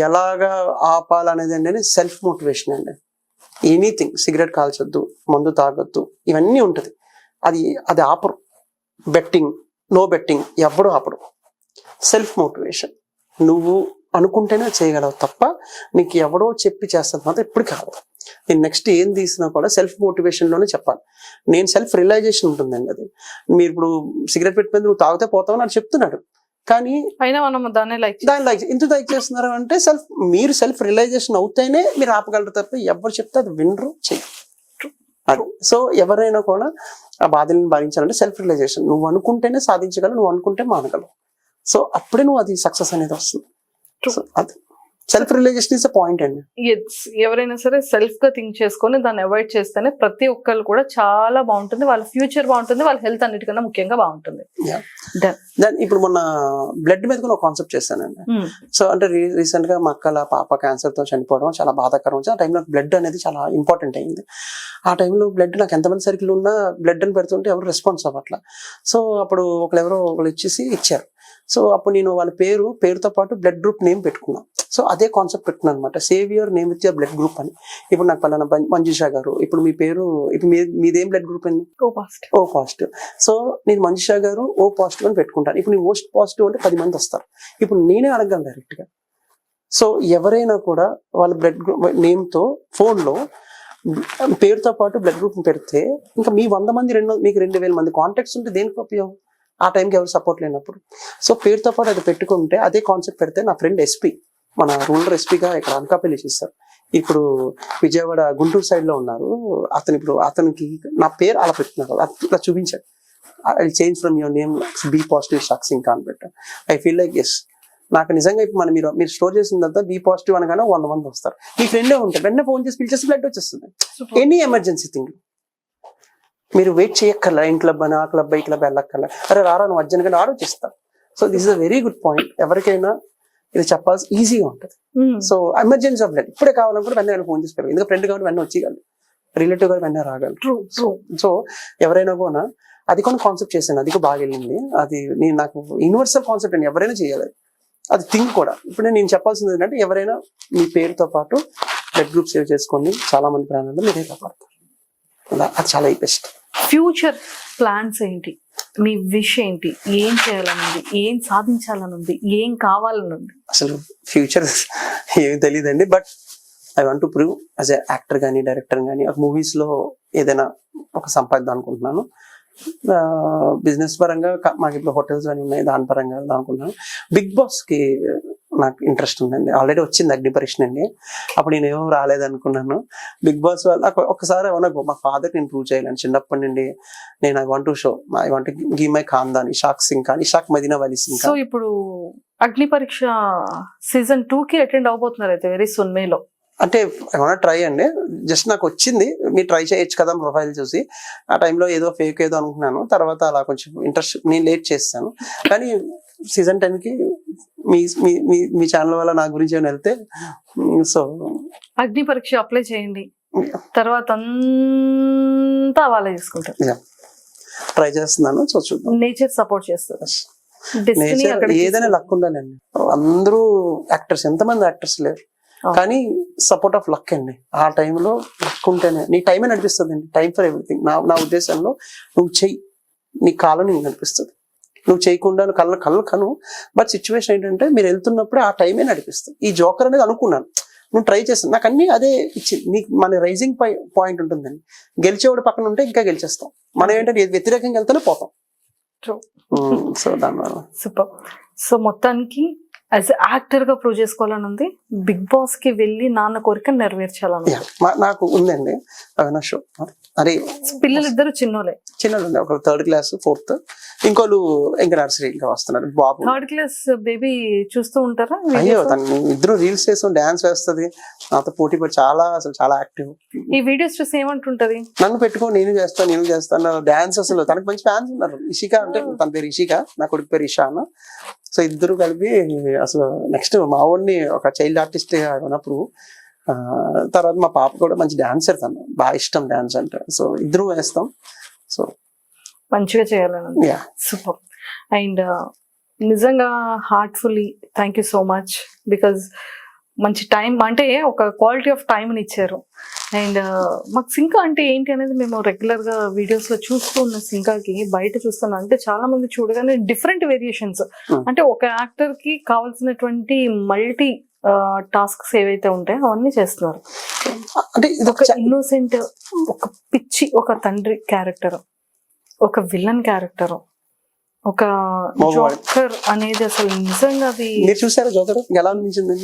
ఎలాగా ఆపాలనేది అండి సెల్ఫ్ మోటివేషన్ అండి. ఎనీథింగ్, సిగరెట్ కాల్చొద్దు, మందు తాగొద్దు, ఇవన్నీ ఉంటుంది. అది ఆపరు. బెట్టింగ్, నో బెట్టింగ్ ఎవడు ఆపడు. సెల్ఫ్ మోటివేషన్, నువ్వు అనుకుంటేనే చేయగలవు తప్ప నీకు ఎవడో చెప్పి చేస్తుంది మాత్రం ఎప్పుడు కాదు. నేను నెక్స్ట్ ఏం తీసినా కూడా సెల్ఫ్ మోటివేషన్ లోనే చెప్పాలి. నేను సెల్ఫ్ రియలైజేషన్ ఉంటుందండి. అది మీరు ఇప్పుడు సిగరెట్ పెట్టిపోయింది, నువ్వు తాగితే పోతావని అని చెప్తున్నాడు, కానీ దాన్ని లైక్ ఎందుకు లైక్ చేస్తున్నారు అంటే మీరు సెల్ఫ్ రియలైజేషన్ అవుతేనే మీరు ఆపగలరు తప్ప ఎవరు చెప్తే అది వినరు, చెయ్యరు. అది సో ఎవరైనా కూడా ఆ బాధలను భరించాలంటే సెల్ఫ్ రియలైజేషన్. నువ్వు అనుకుంటేనే సాధించగలవు, నువ్వు అనుకుంటే మానగలవు. సో అప్పుడే నువ్వు అది సక్సెస్ అనేది వస్తుంది. అది self realization is a point అండి. ఎవరైనా సరే సెల్ఫ్ గా థింక్ చేసుకొని దాన్ని అవాయిడ్ చేస్తేనే ప్రతి ఒక్కరు కూడా చాలా బాగుంటుంది, వాళ్ళ ఫ్యూచర్ బాగుంటుంది, వాళ్ళ హెల్త్ అన్నిటికన్నా ముఖ్యంగా బాగుంటుంది. ఇప్పుడు మొన్న బ్లడ్ మీద కూడా ఒక కాన్సెప్ట్ చేశానండి. సో అంటే రీసెంట్ గా మా అక్కల పాప క్యాన్సర్ తో చనిపోవడం చాలా బాధాకరం. ఆ టైంలో బ్లడ్ అనేది చాలా ఇంపార్టెంట్ అయింది. ఆ టైంలో బ్లడ్ నాకు ఎంతమంది సర్కిల్ ఉన్నా బ్లడ్ అని పెడుతుంటే ఎవరు రెస్పాన్స్ అవ్వట్లా. సో అప్పుడు ఒకళ్ళు ఇచ్చేసి ఇచ్చారు. సో అప్పుడు నేను వాళ్ళ పేరుతో పాటు బ్లడ్ గ్రూప్ నేమ్ పెట్టుకున్నాను. సో అదే కాన్సెప్ట్ పెట్టుకున్నాను అనమాట, save your name with your blood group అని. ఇప్పుడు నాకు పలానా మంజుషా గారు, ఇప్పుడు మీ పేరు, ఇప్పుడు మీదేం బ్లడ్ గ్రూప్ అండి? O positive. సో నేను మంజుషా గారు ఓ పాజిటివ్ అని పెట్టుకుంటాను. ఇప్పుడు నేను ఓ పాజిటివ్ అంటే 10 మంది వస్తారు. ఇప్పుడు నేనే అడగలను డైరెక్ట్ గా. సో ఎవరైనా కూడా వాళ్ళ బ్లడ్ గ్రూప్ నేమ్ తో ఫోన్ లో పేరుతో పాటు బ్లడ్ గ్రూప్ పెడితే ఇంకా మీ 100 మంది మీకు 2000 మంది కాంటాక్ట్స్ ఉంటే దేనికి ఉపయోగం? ఆ టైంకి ఎవరు సపోర్ట్ లేనప్పుడు. సో పేరుతో పాటు అది పెట్టుకుంటే అదే కాన్సెప్ట్ పెడితే, నా ఫ్రెండ్ ఎస్పీ, మన రూరల్ ఎస్పీగా ఇక్కడ అనకాపల్లి చేస్తారు, ఇప్పుడు విజయవాడ గుంటూరు సైడ్ లో ఉన్నారు. అతనికి నా పేరు అలా పెట్టినారు, అట్లా చూపించాడు. I change from your name be positive shocks ఇంకా అని పెట్టాను. ఐ ఫీల్ లైక్ ఎస్, నాకు నిజంగా ఇప్పుడు మీరు స్టోర్ చేసిన తర్వాత బీ పాజిటివ్ అనగానే 100 మంది వస్తారు. మీ ఫ్రెండే ఉంటారు, వెంటనే ఫోన్ చేసి పిలిచేసి బ్లడ్ వచ్చేస్తుంది. ఎనీ ఎమర్జెన్సీ థింగ్ మీరు వెయిట్ చేయక్కర్లా, ఇన్ క్లబ్ అని ఆ క్లబ్ ఈ క్లబ్ వెళ్ళక్కర్లా, అరే రారా నువ్వు అర్జెంట్గా ఆలోచిస్తాను. So this is a very good point. ఎవరికైనా ఇది చెప్పాల్సి ఈజీగా ఉంటుంది. సో ఎమర్జెన్సీ ఆఫ్ బ్లడ్ ఇప్పుడే కావాలనుకుంటే వెంటనే ఫోన్ చేసి పెరుగు, ఎందుకంటే ఫ్రెండ్ కాబట్టి వెంటనే వచ్చేయగలరు, రిలేటివ్ కాబట్టి వెంటనే రాగలరు. సో ఎవరైనా కూడా అది కొన్ని కాన్సెప్ట్ చేశాను, అది కూడా బాగా వెళ్ళింది. అది నాకు యూనివర్సల్ కాన్సెప్ట్ అండి, ఎవరైనా చేయగలరు. అది థింక్ కూడా. ఇప్పుడు నేను చెప్పాల్సింది ఏంటంటే ఎవరైనా మీ పేరుతో పాటు బ్లడ్ గ్రూప్ సేవ్ చేసుకోండి, చాలా మంది ప్రాణాలు మీరే కాపాడతారు. అది చాలా బెస్ట్. ఫ్యూచర్ ప్లాన్స్ ఏంటి, మీ విష్ ఏంటి, ఏం చేయాలనుంది, ఏం సాధించాలనుంది, ఏం కావాలనుంది? అసలు ఫ్యూచర్ ఏమి తెలియదండి, but I want to prove as a actor కానీ డైరెక్టర్ కానీ మూవీస్ లో ఏదైనా ఒక సంపాదిద్దాం అనుకుంటున్నాను. బిజినెస్ పరంగా మాకు ఇప్పుడు హోటల్స్ అని ఉన్నాయి, దాని పరంగా వెళ్దాం అనుకుంటున్నాను. బిగ్ బాస్ కి నాకు ఇంట్రెస్ట్ ఉందండి, ఆల్రెడీ వచ్చింది అగ్ని పరీక్ష అండి. అప్పుడు నేను ఏమో రాలేదనుకున్నాను. బిగ్ బాస్ వల్ల ఒకసారి ఏమన్నా మా ఫాదర్ నేను ప్రూవ్ చేయాలని చిన్నప్పటి నుండి నేను I want to show, I want give my ఖాన్దాన్ ఇషాక్ సింగ్ ఖాన్, ఇషాక్ మదీనా వలీ సింగ్. సో ఇప్పుడు అగ్ని పరీక్ష సీజన్ 2 కి అటెండ్ అవబోతున్నారు అయితే వెరీ సూన్ మేలో. అంటే ఏమన్నా ట్రై అండి, జస్ట్ నాకు వచ్చింది, మీరు ట్రై చేయొచ్చు కదా ప్రొఫైల్ చూసి. ఆ టైంలో ఏదో ఫేక్ ఏదో అనుకున్నాను, తర్వాత అలా కొంచెం ఇంట్రెస్ట్ నేను లేట్ చేస్తాను. కానీ సీజన్ 10 కి మీ ఛానల్ వల్ల నా గురించి ఏమైనా వెళ్తే, సో అగ్ని పరీక్ష అప్లై చేయండి, తర్వాత అంతా వాళ్ళే తీసుకుంటారు. ట్రై చేస్తున్నాను, సో చూద్దాం. నేచర్ సపోర్ట్ చేస్తుంది. నేచర్ ఏదైనా లక్ ఉండాలండి. అందరూ యాక్టర్స్, ఎంతమంది యాక్టర్స్ లేరు, కానీ సపోర్ట్ ఆఫ్ లక్ అండి. ఆ టైంలో లక్ ఉంటేనే నీ టైమే నడిపిస్తుంది అండి. Time for everything. నా ఉద్దేశంలో నువ్వు చెయ్యి, నీ కాలం నీకు నడిపిస్తుంది. నువ్వు చేయకుండా కళ్ళు కను, బట్ సిచ్యువేషన్ ఏంటంటే మీరు వెళ్తున్నప్పుడే ఆ టైమే నడిపిస్తుంది. ఈ జోకర్ అనేది అనుకున్నాను, నువ్వు ట్రై చేస్తాను, నాకు అన్ని అదే ఇచ్చింది. నీకు మన రైజింగ్ పాయింట్ ఉంటుందండి. గెలిచేవాడు పక్కన ఉంటే ఇంకా గెలిచేస్తాం, మనం ఏంటంటే వ్యతిరేకంగా వెళ్తేనే పోతాం. సో దానివల్ల సూపర్. సో మొత్తానికి యాజ్ యాక్టర్ గా ప్రూవ్ చేసుకోవాలని ఉంది, బిగ్ బాస్ కి వెళ్ళి నాన్న కోరిక నెరవేర్చాలని నాకు ఉందండి. షో అరే పిల్లలు ఇద్దరు చిన్నోళ్ళే ఒక 3rd క్లాస్ 4th, ఇంకోళ్ళు ఇంకా నర్సరీ ఇంకా వస్తున్నారు. బాబు 3rd క్లాస్ బేబీ చూస్తూ ఉంటారా? అయ్యో తను ఇద్దరు రీల్స్ చేస్తాం, డాన్స్ వేస్తుంది, నాతో పోటీ పడి అసలు చాలా యాక్టివ్. ఈ వీడియోస్ చూసి ఏమంటుంటది, నన్ను పెట్టుకో నేను చేస్తాను డాన్స్. అసలు తనకు మంచి ఫ్యాన్స్ ఉన్నారు. ఇషిక అంటే తన పేరు ఇషిక, నా కొడుకు పేరు ఇషా అన్న. సో ఇద్దరు కలిపి అసలు నెక్స్ట్ మా ఊడిని ఒక చైల్డ్ ఆర్టిస్ట్ ఉన్నప్పుడు, తర్వాత మా పాప కూడా మంచి డాన్సర్, తను బాగా ఇష్టం డాన్స్ అంటే. సో ఇద్దరు వేస్తాం, సో మంచిగా చేయాలని. సూపర్. అండ్ నిజంగా heartfully thank you so much, because మంచి టైం అంటే ఒక క్వాలిటీ ఆఫ్ టైంని ఇచ్చారు. అండ్ మాకు సింకా అంటే ఏంటి అనేది మేము రెగ్యులర్ గా వీడియోస్ లో చూస్తూ ఉన్న సింకాకి బయట చూస్తున్నాం అంటే చాలా మంది చూడగానే డిఫరెంట్ వేరియేషన్స్, అంటే ఒక యాక్టర్ కి కావాల్సినటువంటి మల్టీ టాస్క్స్ ఏవైతే ఉంటాయో అవన్నీ చేస్తున్నారు. అంటే ఒక ఇన్నోసెంట్, ఒక పిచ్చి ఒక తండ్రి క్యారెక్టర్, ఒక విలన్ క్యారెక్టర్, ఒక జోకర్ అనేది అసలు నిజంగా అది చూసారా? జోకర్ ఎలా అనిపించింది?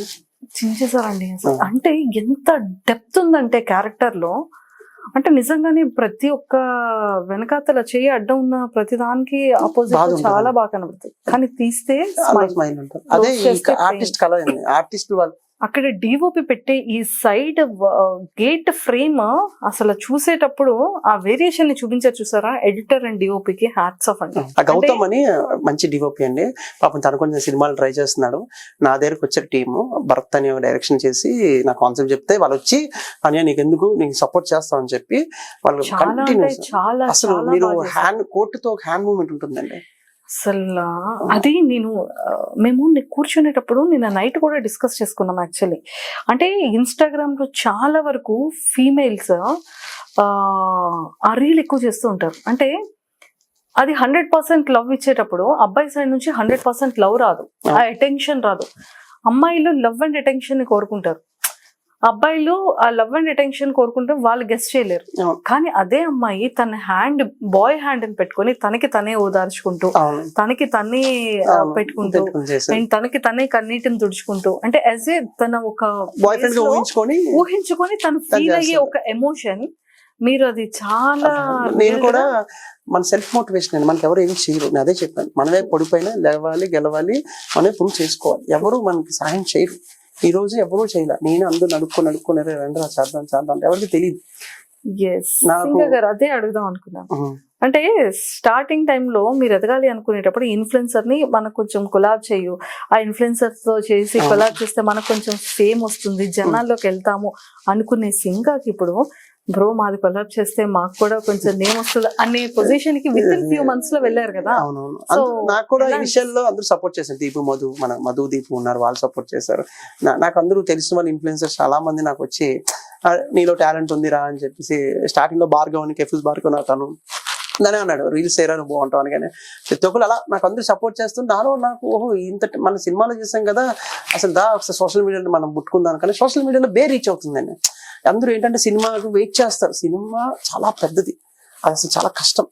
చించేసారండి అసలు. అంటే ఎంత డెప్త్ ఉందంటే క్యారెక్టర్ లో, అంటే నిజంగానే ప్రతి ఒక్క వెనకాతల చేయి అడ్డం ఉన్న ప్రతి దానికి ఆపోజిట్ చాలా బాగా కనబడుతుంది, కానీ తీస్తే అదే ఆర్టిస్ట్ కళ. ఆర్టిస్ట్ వాళ్ళు అక్కడ డిఓపి పెట్టే ఈ సైడ్ గేట్ ఫ్రేమ్ అసలు చూసేటప్పుడు ఆ వేరియేషన్ ని చూపించారు చూసారా? ఎడిటర్ అండ్ డిఓపికి హ్యాట్స్ ఆఫ్ అండి. గౌతమ్ అని మంచి డిఓపి అండి, పాపం తను కొంచెం సినిమాలు ట్రై చేస్తున్నాడు. నా దగ్గరకు వచ్చారు టీము, భరత్ అని డైరెక్షన్ చేసి నా కాన్సెప్ట్ చెప్తే వాళ్ళు వచ్చి అని నీకెందుకు నీకు సపోర్ట్ చేస్తామని చెప్పి వాళ్ళు కంటిన్యూస్. అసలు మీరు హ్యాండ్ కోర్టుతో హ్యాండ్ మూవ్మెంట్ ఉంటుందండి అసలు. అది మేము కూర్చునేటప్పుడు నిన్న నైట్ కూడా డిస్కస్ చేసుకున్నాం యాక్చువల్లీ. అంటే ఇన్స్టాగ్రామ్ లో చాలా వరకు ఫీమేల్స్ ఆ రీల్ ఎక్కువ చేస్తూ ఉంటారు. అంటే అది 100% లవ్ ఇచ్చేటప్పుడు అబ్బాయి సైడ్ నుంచి 100% లవ్ రాదు, ఆ అటెన్షన్ రాదు. అమ్మాయిలు లవ్ అండ్ అటెన్షన్ ని కోరుకుంటారు. అబ్బాయిలు ఆ లవ్ అండ్ అటెన్షన్ కోరుకుంటే వాళ్ళు గెస్ట్ చేయలేరు. అవును. కానీ అదే అమ్మాయి తన హ్యాండ్ బాయ్ హ్యాండ్ అని పెట్టుకొని తనకి తనే ఓదార్చుకుంటూ అవును. తనకి తనే అవును. పెట్టుకుంటూ చేశారు. అండ్ తనకి తనే కన్నీటిని తుడుచుకుంటూ అంటే యాజ్ ఏ తన ఒక బాయ్ ఫ్రెండ్ గా ఊహించుకొని తను ఫీల్ అయ్యే చేస్తారు. ఒక ఎమోషన్. మీరు అది చాలా నేను real కూడా గా మన సెల్ఫ్ మోటివేషన్ అండి. మనకి ఎవరు ఏమి చేయరు. నేను అదే చెప్పాను, మనమే పడిపోయినా లేవాలి, గెలవాలి, మనమే ప్రూవ్ చేసుకోవాలి. ఎవరు మనకి సహాయం చేయరు. ఈ రోజు ఎవరూ చేయలే. నేను అందరూ నడుక్కొని రండి చేద్దాం అంటే ఎవరికి తెలియదు. yes సింగ గారు అదే అడుగుదాం అనుకున్నాను. అంటే స్టార్టింగ్ టైంలో మీరు ఎదగాలి అనుకునేటప్పుడు ఇన్ఫ్లుయెన్సర్ ని మనకు కొంచెం కొలాబ్ చేయు, ఆ ఇన్ఫ్లుయెన్సర్ తో చేసి కొలాబ్ చేస్తే మనకు కొంచెం ఫేమ్ వస్తుంది, జనాల్లోకి వెళ్తాము అనుకునే సింగాకి ఇప్పుడు బ్రో మాది కొలాబ్ చేస్తే మాకు కూడా కొంచెం నేమ్ వస్తుంది అనే పొజిషన్ కి విత్ ఇన్ ఫ్యూ మంత్స్ లో వెళ్ళారు కదా. అవునవును. So, నాకు కూడా ఈ ఎలా విషయాల్లో అందరూ సపోర్ట్ చేశారు. దీపు మధు దీపు ఉన్నారు, వాళ్ళు సపోర్ట్ చేశారు. నాకు అందరూ తెలిసిన వాళ్ళు ఇన్ఫ్లుయెన్సర్స్ చాలా మంది నాకు వచ్చి నీలో టాలెంట్ ఉందిరా అని చెప్పేసి స్టార్టింగ్ లో భార్గవ్ కెఫ్యూస్ భార్గవ్ తను దానే అన్నాడు, రీల్స్ చేయరా నువ్వు బాగుంటావు అని. కానీ ప్రతి ఒక్కరు అలా నాకు అందరూ సపోర్ట్ చేస్తుంది. నాలో నాకు ఓహో ఇంత మన సినిమాలో చేసాం కదా, అసలు ఒకసారి సోషల్ మీడియాలో మనం ముట్టుకుందాం. కానీ సోషల్ మీడియాలో రీచ్ అవుతుందండి. అందరూ ఏంటంటే సినిమాకు వెయిట్ చేస్తారు. సినిమా చాలా పెద్దది, అది అసలు చాలా కష్టం.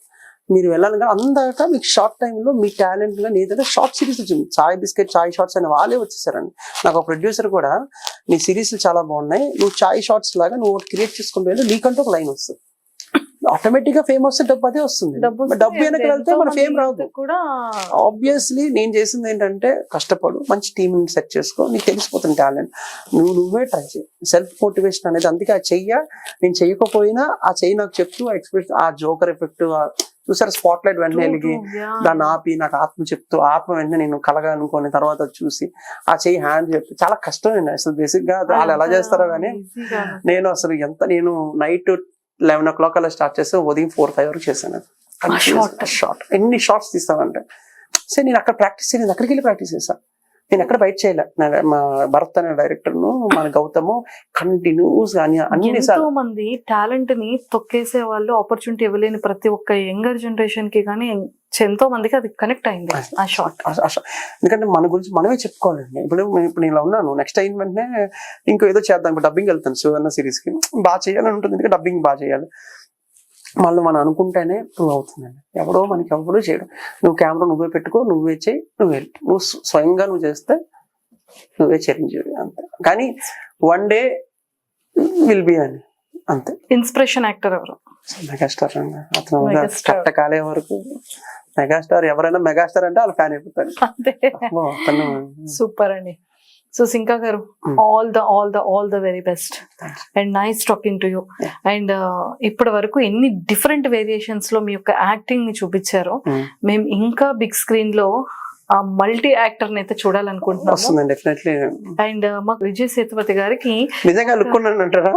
మీరు వెళ్ళాలి కానీ అందాక మీకు షార్ట్ టైంలో మీ టాలెంట్ కానీ ఏదైతే షార్ట్ సిరీస్ వచ్చింది, చాయ్ బిస్కెట్ చాయ్ షార్ట్స్ అని వాళ్ళే వచ్చేసారండి. నాకు ఒక ప్రొడ్యూసర్ కూడా నీ సిరీస్లు చాలా బాగున్నాయి, నువ్వు చాయ్ షార్ట్స్ లాగా నువ్వు ఒకటి క్రియేట్ చేసుకుంటూ వెళ్ళి నీకంటూ ఒక లైన్ వస్తుంది. ఆటోమేటిక్ గా ఫేమ్ వస్తే డబ్బు అదే వస్తుంది. డబ్బు వెనక వెళ్తే మన ఫేమ్ రాదు కూడా. ఆబ్వియస్లీ నేను చేసింది ఏంటంటే కష్టపడు, మంచి టీమ్ సెట్ చేసుకో, నీకు తెలిసిపోతుంది టాలెంట్, నువ్వే ట్రై చేయి. సెల్ఫ్ మోటివేషన్ అనేది అందుకే ఆ నేను చెయ్యకపోయినా ఆ చెయ్యి నాకు చెప్తూ ఆ జోకర్ ఎఫెక్ట్ చూసారు, స్పాట్ లైట్ వెంటనే వెలిగి దాన్ని ఆపి నాకు ఆత్మ చెప్తూ ఆత్మ వెంటనే నేను కలగాలనుకుని తర్వాత చూసి ఆ చెయ్యి హ్యాండ్ చెప్తే చాలా కష్టం అండి. అసలు బేసిక్ గా వాళ్ళు ఎలా చేస్తారో కానీ నేను అసలు నేను నైట్ 11 o'clock అలా స్టార్ట్ చేస్తే ఉదయం 4-5 వరకు చేశాను. షార్ట్ ఎన్ని షార్ట్స్ తీస్తామంటే సరే నేను అక్కడ ప్రాక్టీస్ చేయలేదు, అక్కడికి వెళ్ళి ప్రాక్టీస్ చేశాను. నేను ఎక్కడ బయట చేయలే. మా భరత్ అనే డైరెక్టర్ ను మన గౌతమ్ కంటిన్యూస్ కానీ ఎంతో మంది టాలెంట్ ని తొక్కేసే వాళ్ళు, ఆపర్చునిటీ ఇవ్వలేని ప్రతి ఒక్క యంగర్ జనరేషన్ కి కానీ ఎంతో మందికి అది కనెక్ట్ అయింది ఆ షార్ట్. ఎందుకంటే మన గురించి మనమే చెప్పుకోవాలండి. ఇప్పుడు నేను ఇలా ఉన్నాను, నెక్స్ట్ అయిన వెంటనే ఇంకో ఏదో చేద్దాం. ఇప్పుడు డబ్బింగ్ వెళ్తాను శివన్న సిరీస్ కి, బాగా చేయాలని ఉంటుంది. ఎందుకంటే డబ్బింగ్ బాగా చేయాలి. మళ్ళీ మనం అనుకుంటేనే ప్రూవ్ అవుతుందండి. ఎవరో మనకి ఎవరో చేయడం. నువ్వు కెమెరా నువ్వే పెట్టుకో, నువ్వే చేయి, నువ్వు స్వయంగా నువ్వు చేస్తే నువ్వే చిరంజీవి అంతే. కానీ వన్ డే విల్ బి అని అంతే. ఇన్స్పిరేషన్ యాక్టర్ ఎవరు? మెగాస్టార్ అండి. అతను కట్ట కాలే వరకు మెగాస్టార్. ఎవరైనా మెగాస్టార్ అంటే వాళ్ళు ఫ్యాన్ అయిపోతారు. సూపర్ అండి. సో సింకా గారు, all the very best and nice talking to you. And ఇప్పటి వరకు ఎన్ని డిఫరెంట్ వేరియేషన్స్ లో మీ యొక్క యాక్టింగ్ ని చూపించారో, మేము ఇంకా బిగ్ స్క్రీన్ లో ఆ మల్టీ యాక్టర్ ని అయితే చూడాలనుకుంటున్నాము. అండ్ మాకు విజయ్ సేతుపతి గారికి నిజంగా లుక్కున్నానంటారా?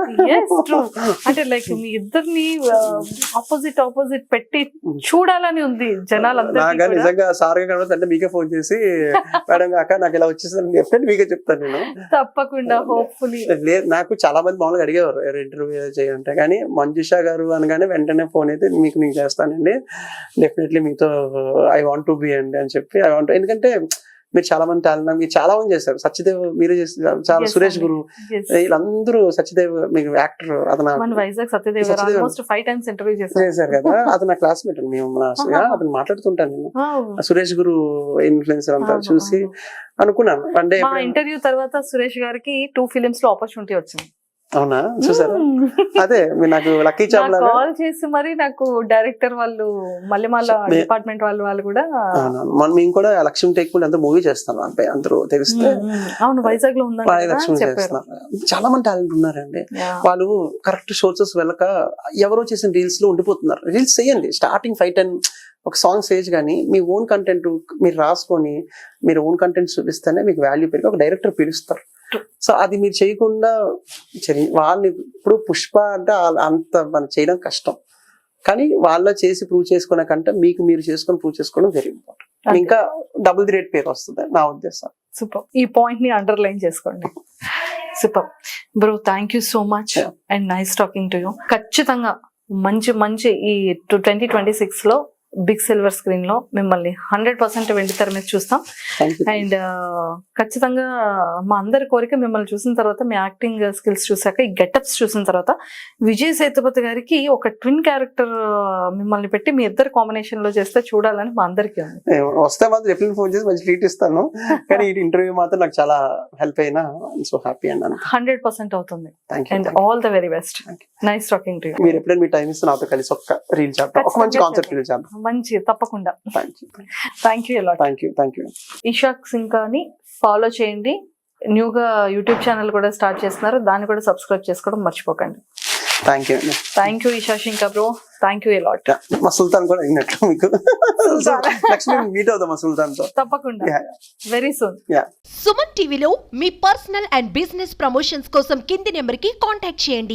అంటే లైక్ మీ ఇద్దరిని ఆపోజిట్ పెట్టి చూడాలని ఉంది జనాలందరూ. నిజంగా సార్ అంటే మీకే ఫోన్ చేసి మేడం కాక నాకు ఇలా వచ్చేసి మీకే చెప్తాను నేను. తప్పకుండా, హోప్ఫుల్లీ. లేదు, నాకు చాలా మంది మామూలుగా అడిగేవారు ఇంటర్వ్యూ చేయాలంటే, కానీ మంజుషా గారు అనగానే వెంటనే ఫోన్ అయితే మీకు నేను చేస్తానండి, డెఫినెట్లీ మీతో ఐ వాంట్ టు బి అండి అని చెప్పి. ఐ వాంట్, ఎందుకంటే మీరు చాలా మంది టాలెంట్, మీరు చాలా మంది చేశారు. సత్యదేవ్ మీరే చేస్తారు, చాలా సురేష్ గురు, వీళ్ళందరూ. సత్యదేవ్ మీకు యాక్టర్, అతను Vizag Satyadev almost 5 times interview చేశారు కదా. అతను నా క్లాస్మేట్ అండి. మేము అతను మాట్లాడుతుంటాను నేను. సురేష్ గురు ఇన్ఫ్లుయెన్సర్ అంతా చూసి అనుకున్నాను అంటే ఇంటర్వ్యూ తర్వాత సురేష్ గారికి 2 films లో ఆపర్చునిటీ వచ్చింది. అవునా, చూసారా? అదే నాకు లక్కీ చాప్ లాగా కాల్ చేసి మరి నాకు డైరెక్టర్ వాళ్ళు, మల్లెమాల డిపార్ట్మెంట్ వాళ్ళు కూడా మేము కూడా లక్ష్యం టేక్ అంతా మూవీ చేస్తాను అంటే అందరూ తెలిస్తే. అవును, వైజాగ్ లో లక్ష్యం చేస్తున్నాం. చాలా మంది టాలెంట్ ఉన్నారండి. వాళ్ళు కరెక్ట్ సోర్సెస్ వెళ్ళక ఎవరో చేసిన రీల్స్ లో ఉండిపోతున్నారు. రీల్స్ చేయండి, స్టార్టింగ్ 5-10 ఒక సాంగ్ సేజ్, కానీ మీ ఓన్ కంటెంట్ మీరు రాసుకొని మీరు ఓన్ కంటెంట్ చూపిస్తేనే మీకు వాల్యూ పెరిగి ఒక డైరెక్టర్ పిలుస్తారు. సో అది మీరు చేయకుండా వాళ్ళని, ఇప్పుడు పుష్ప అంటే అంత మనం చేయడం కష్టం, కానీ వాళ్ళ చేసి ప్రూవ్ చేసుకునే కంటే మీకు మీరు చేసుకొని ప్రూవ్ చేసుకోవడం వెరీ ఇంపార్టెంట్. ఇంకా డబుల్ ది రేట్ పేరు వస్తుంది నా ఉద్దేశం. సూపర్, ఈ పాయింట్ ని అండర్లైన్ చేసుకోండి. Super bro, thank you so much and nice talking to you. ఖచ్చితంగా మంచి ఈ 2026 లో బిగ్ సిల్వర్ స్క్రీన్ లో మిమ్మల్ని 100% వెండి తెర మీద చూస్తాం. Thank you. అండ్ ఖచ్చితంగా మా అందరి కోరిక మిమ్మల్ని చూసిన తర్వాత మీ యాక్టింగ్ స్కిల్స్ చూసాక ఈ గెటప్స్ చూసిన తర్వాత విజయ్ సేతుపతి గారికి ఒక ట్విన్ క్యారెక్టర్ మిమ్మల్ని పెట్టి మీ ఇద్దరు కాంబినేషన్ లో చేస్తే చూడాలని మా అందరికీ ఉంది. వస్తే మాత్రం ఎప్పుడు ఫోన్ చేసి మంచి ట్రీట్ ఇస్తాను. కానీ ఈ ఇంటర్వ్యూ మాత్రం నాకు చాలా హెల్ప్ అయినా సో హ్యాపీ అండి. 100% అవుతుంది. Thank and you. All the very best. Thank nice talking to you. మీరు ఎప్పుడైనా మీ టైం ఇస్తే నాతో కలిసి ఒక్క రీల్ చేద్దాం, ఒక మంచి కాన్సెప్ట్ రీల్ చేద్దాం. మంచి తప్పకుండా. Thank you. Thank you a lot. Thank you. Ishaq సింకాని ఫాలో చేయండి. న్యూగా యూట్యూబ్ ఛానల్ కూడా స్టార్ట్ చేస్తున్నారు, దాన్ని కూడా సబ్స్క్రైబ్ చేసుకోవడం మర్చిపోకండి. థ్యాంక్ యూ అండి. Thank you Isha Sinka bro. Thank you a lot. మా సుల్తాన్ కూడా అయినట్లు మీకు నెక్స్ట్ మీట్ అవుతాం మా సుల్తాన్ తో తప్పకుండా వెరీ సూన్. సుమన్ టీవీలో మీ పర్సనల్ అండ్ బిజినెస్ ప్రమోషన్స్ కోసం కింది నెంబర్కి కాంటాక్ట్ చేయండి.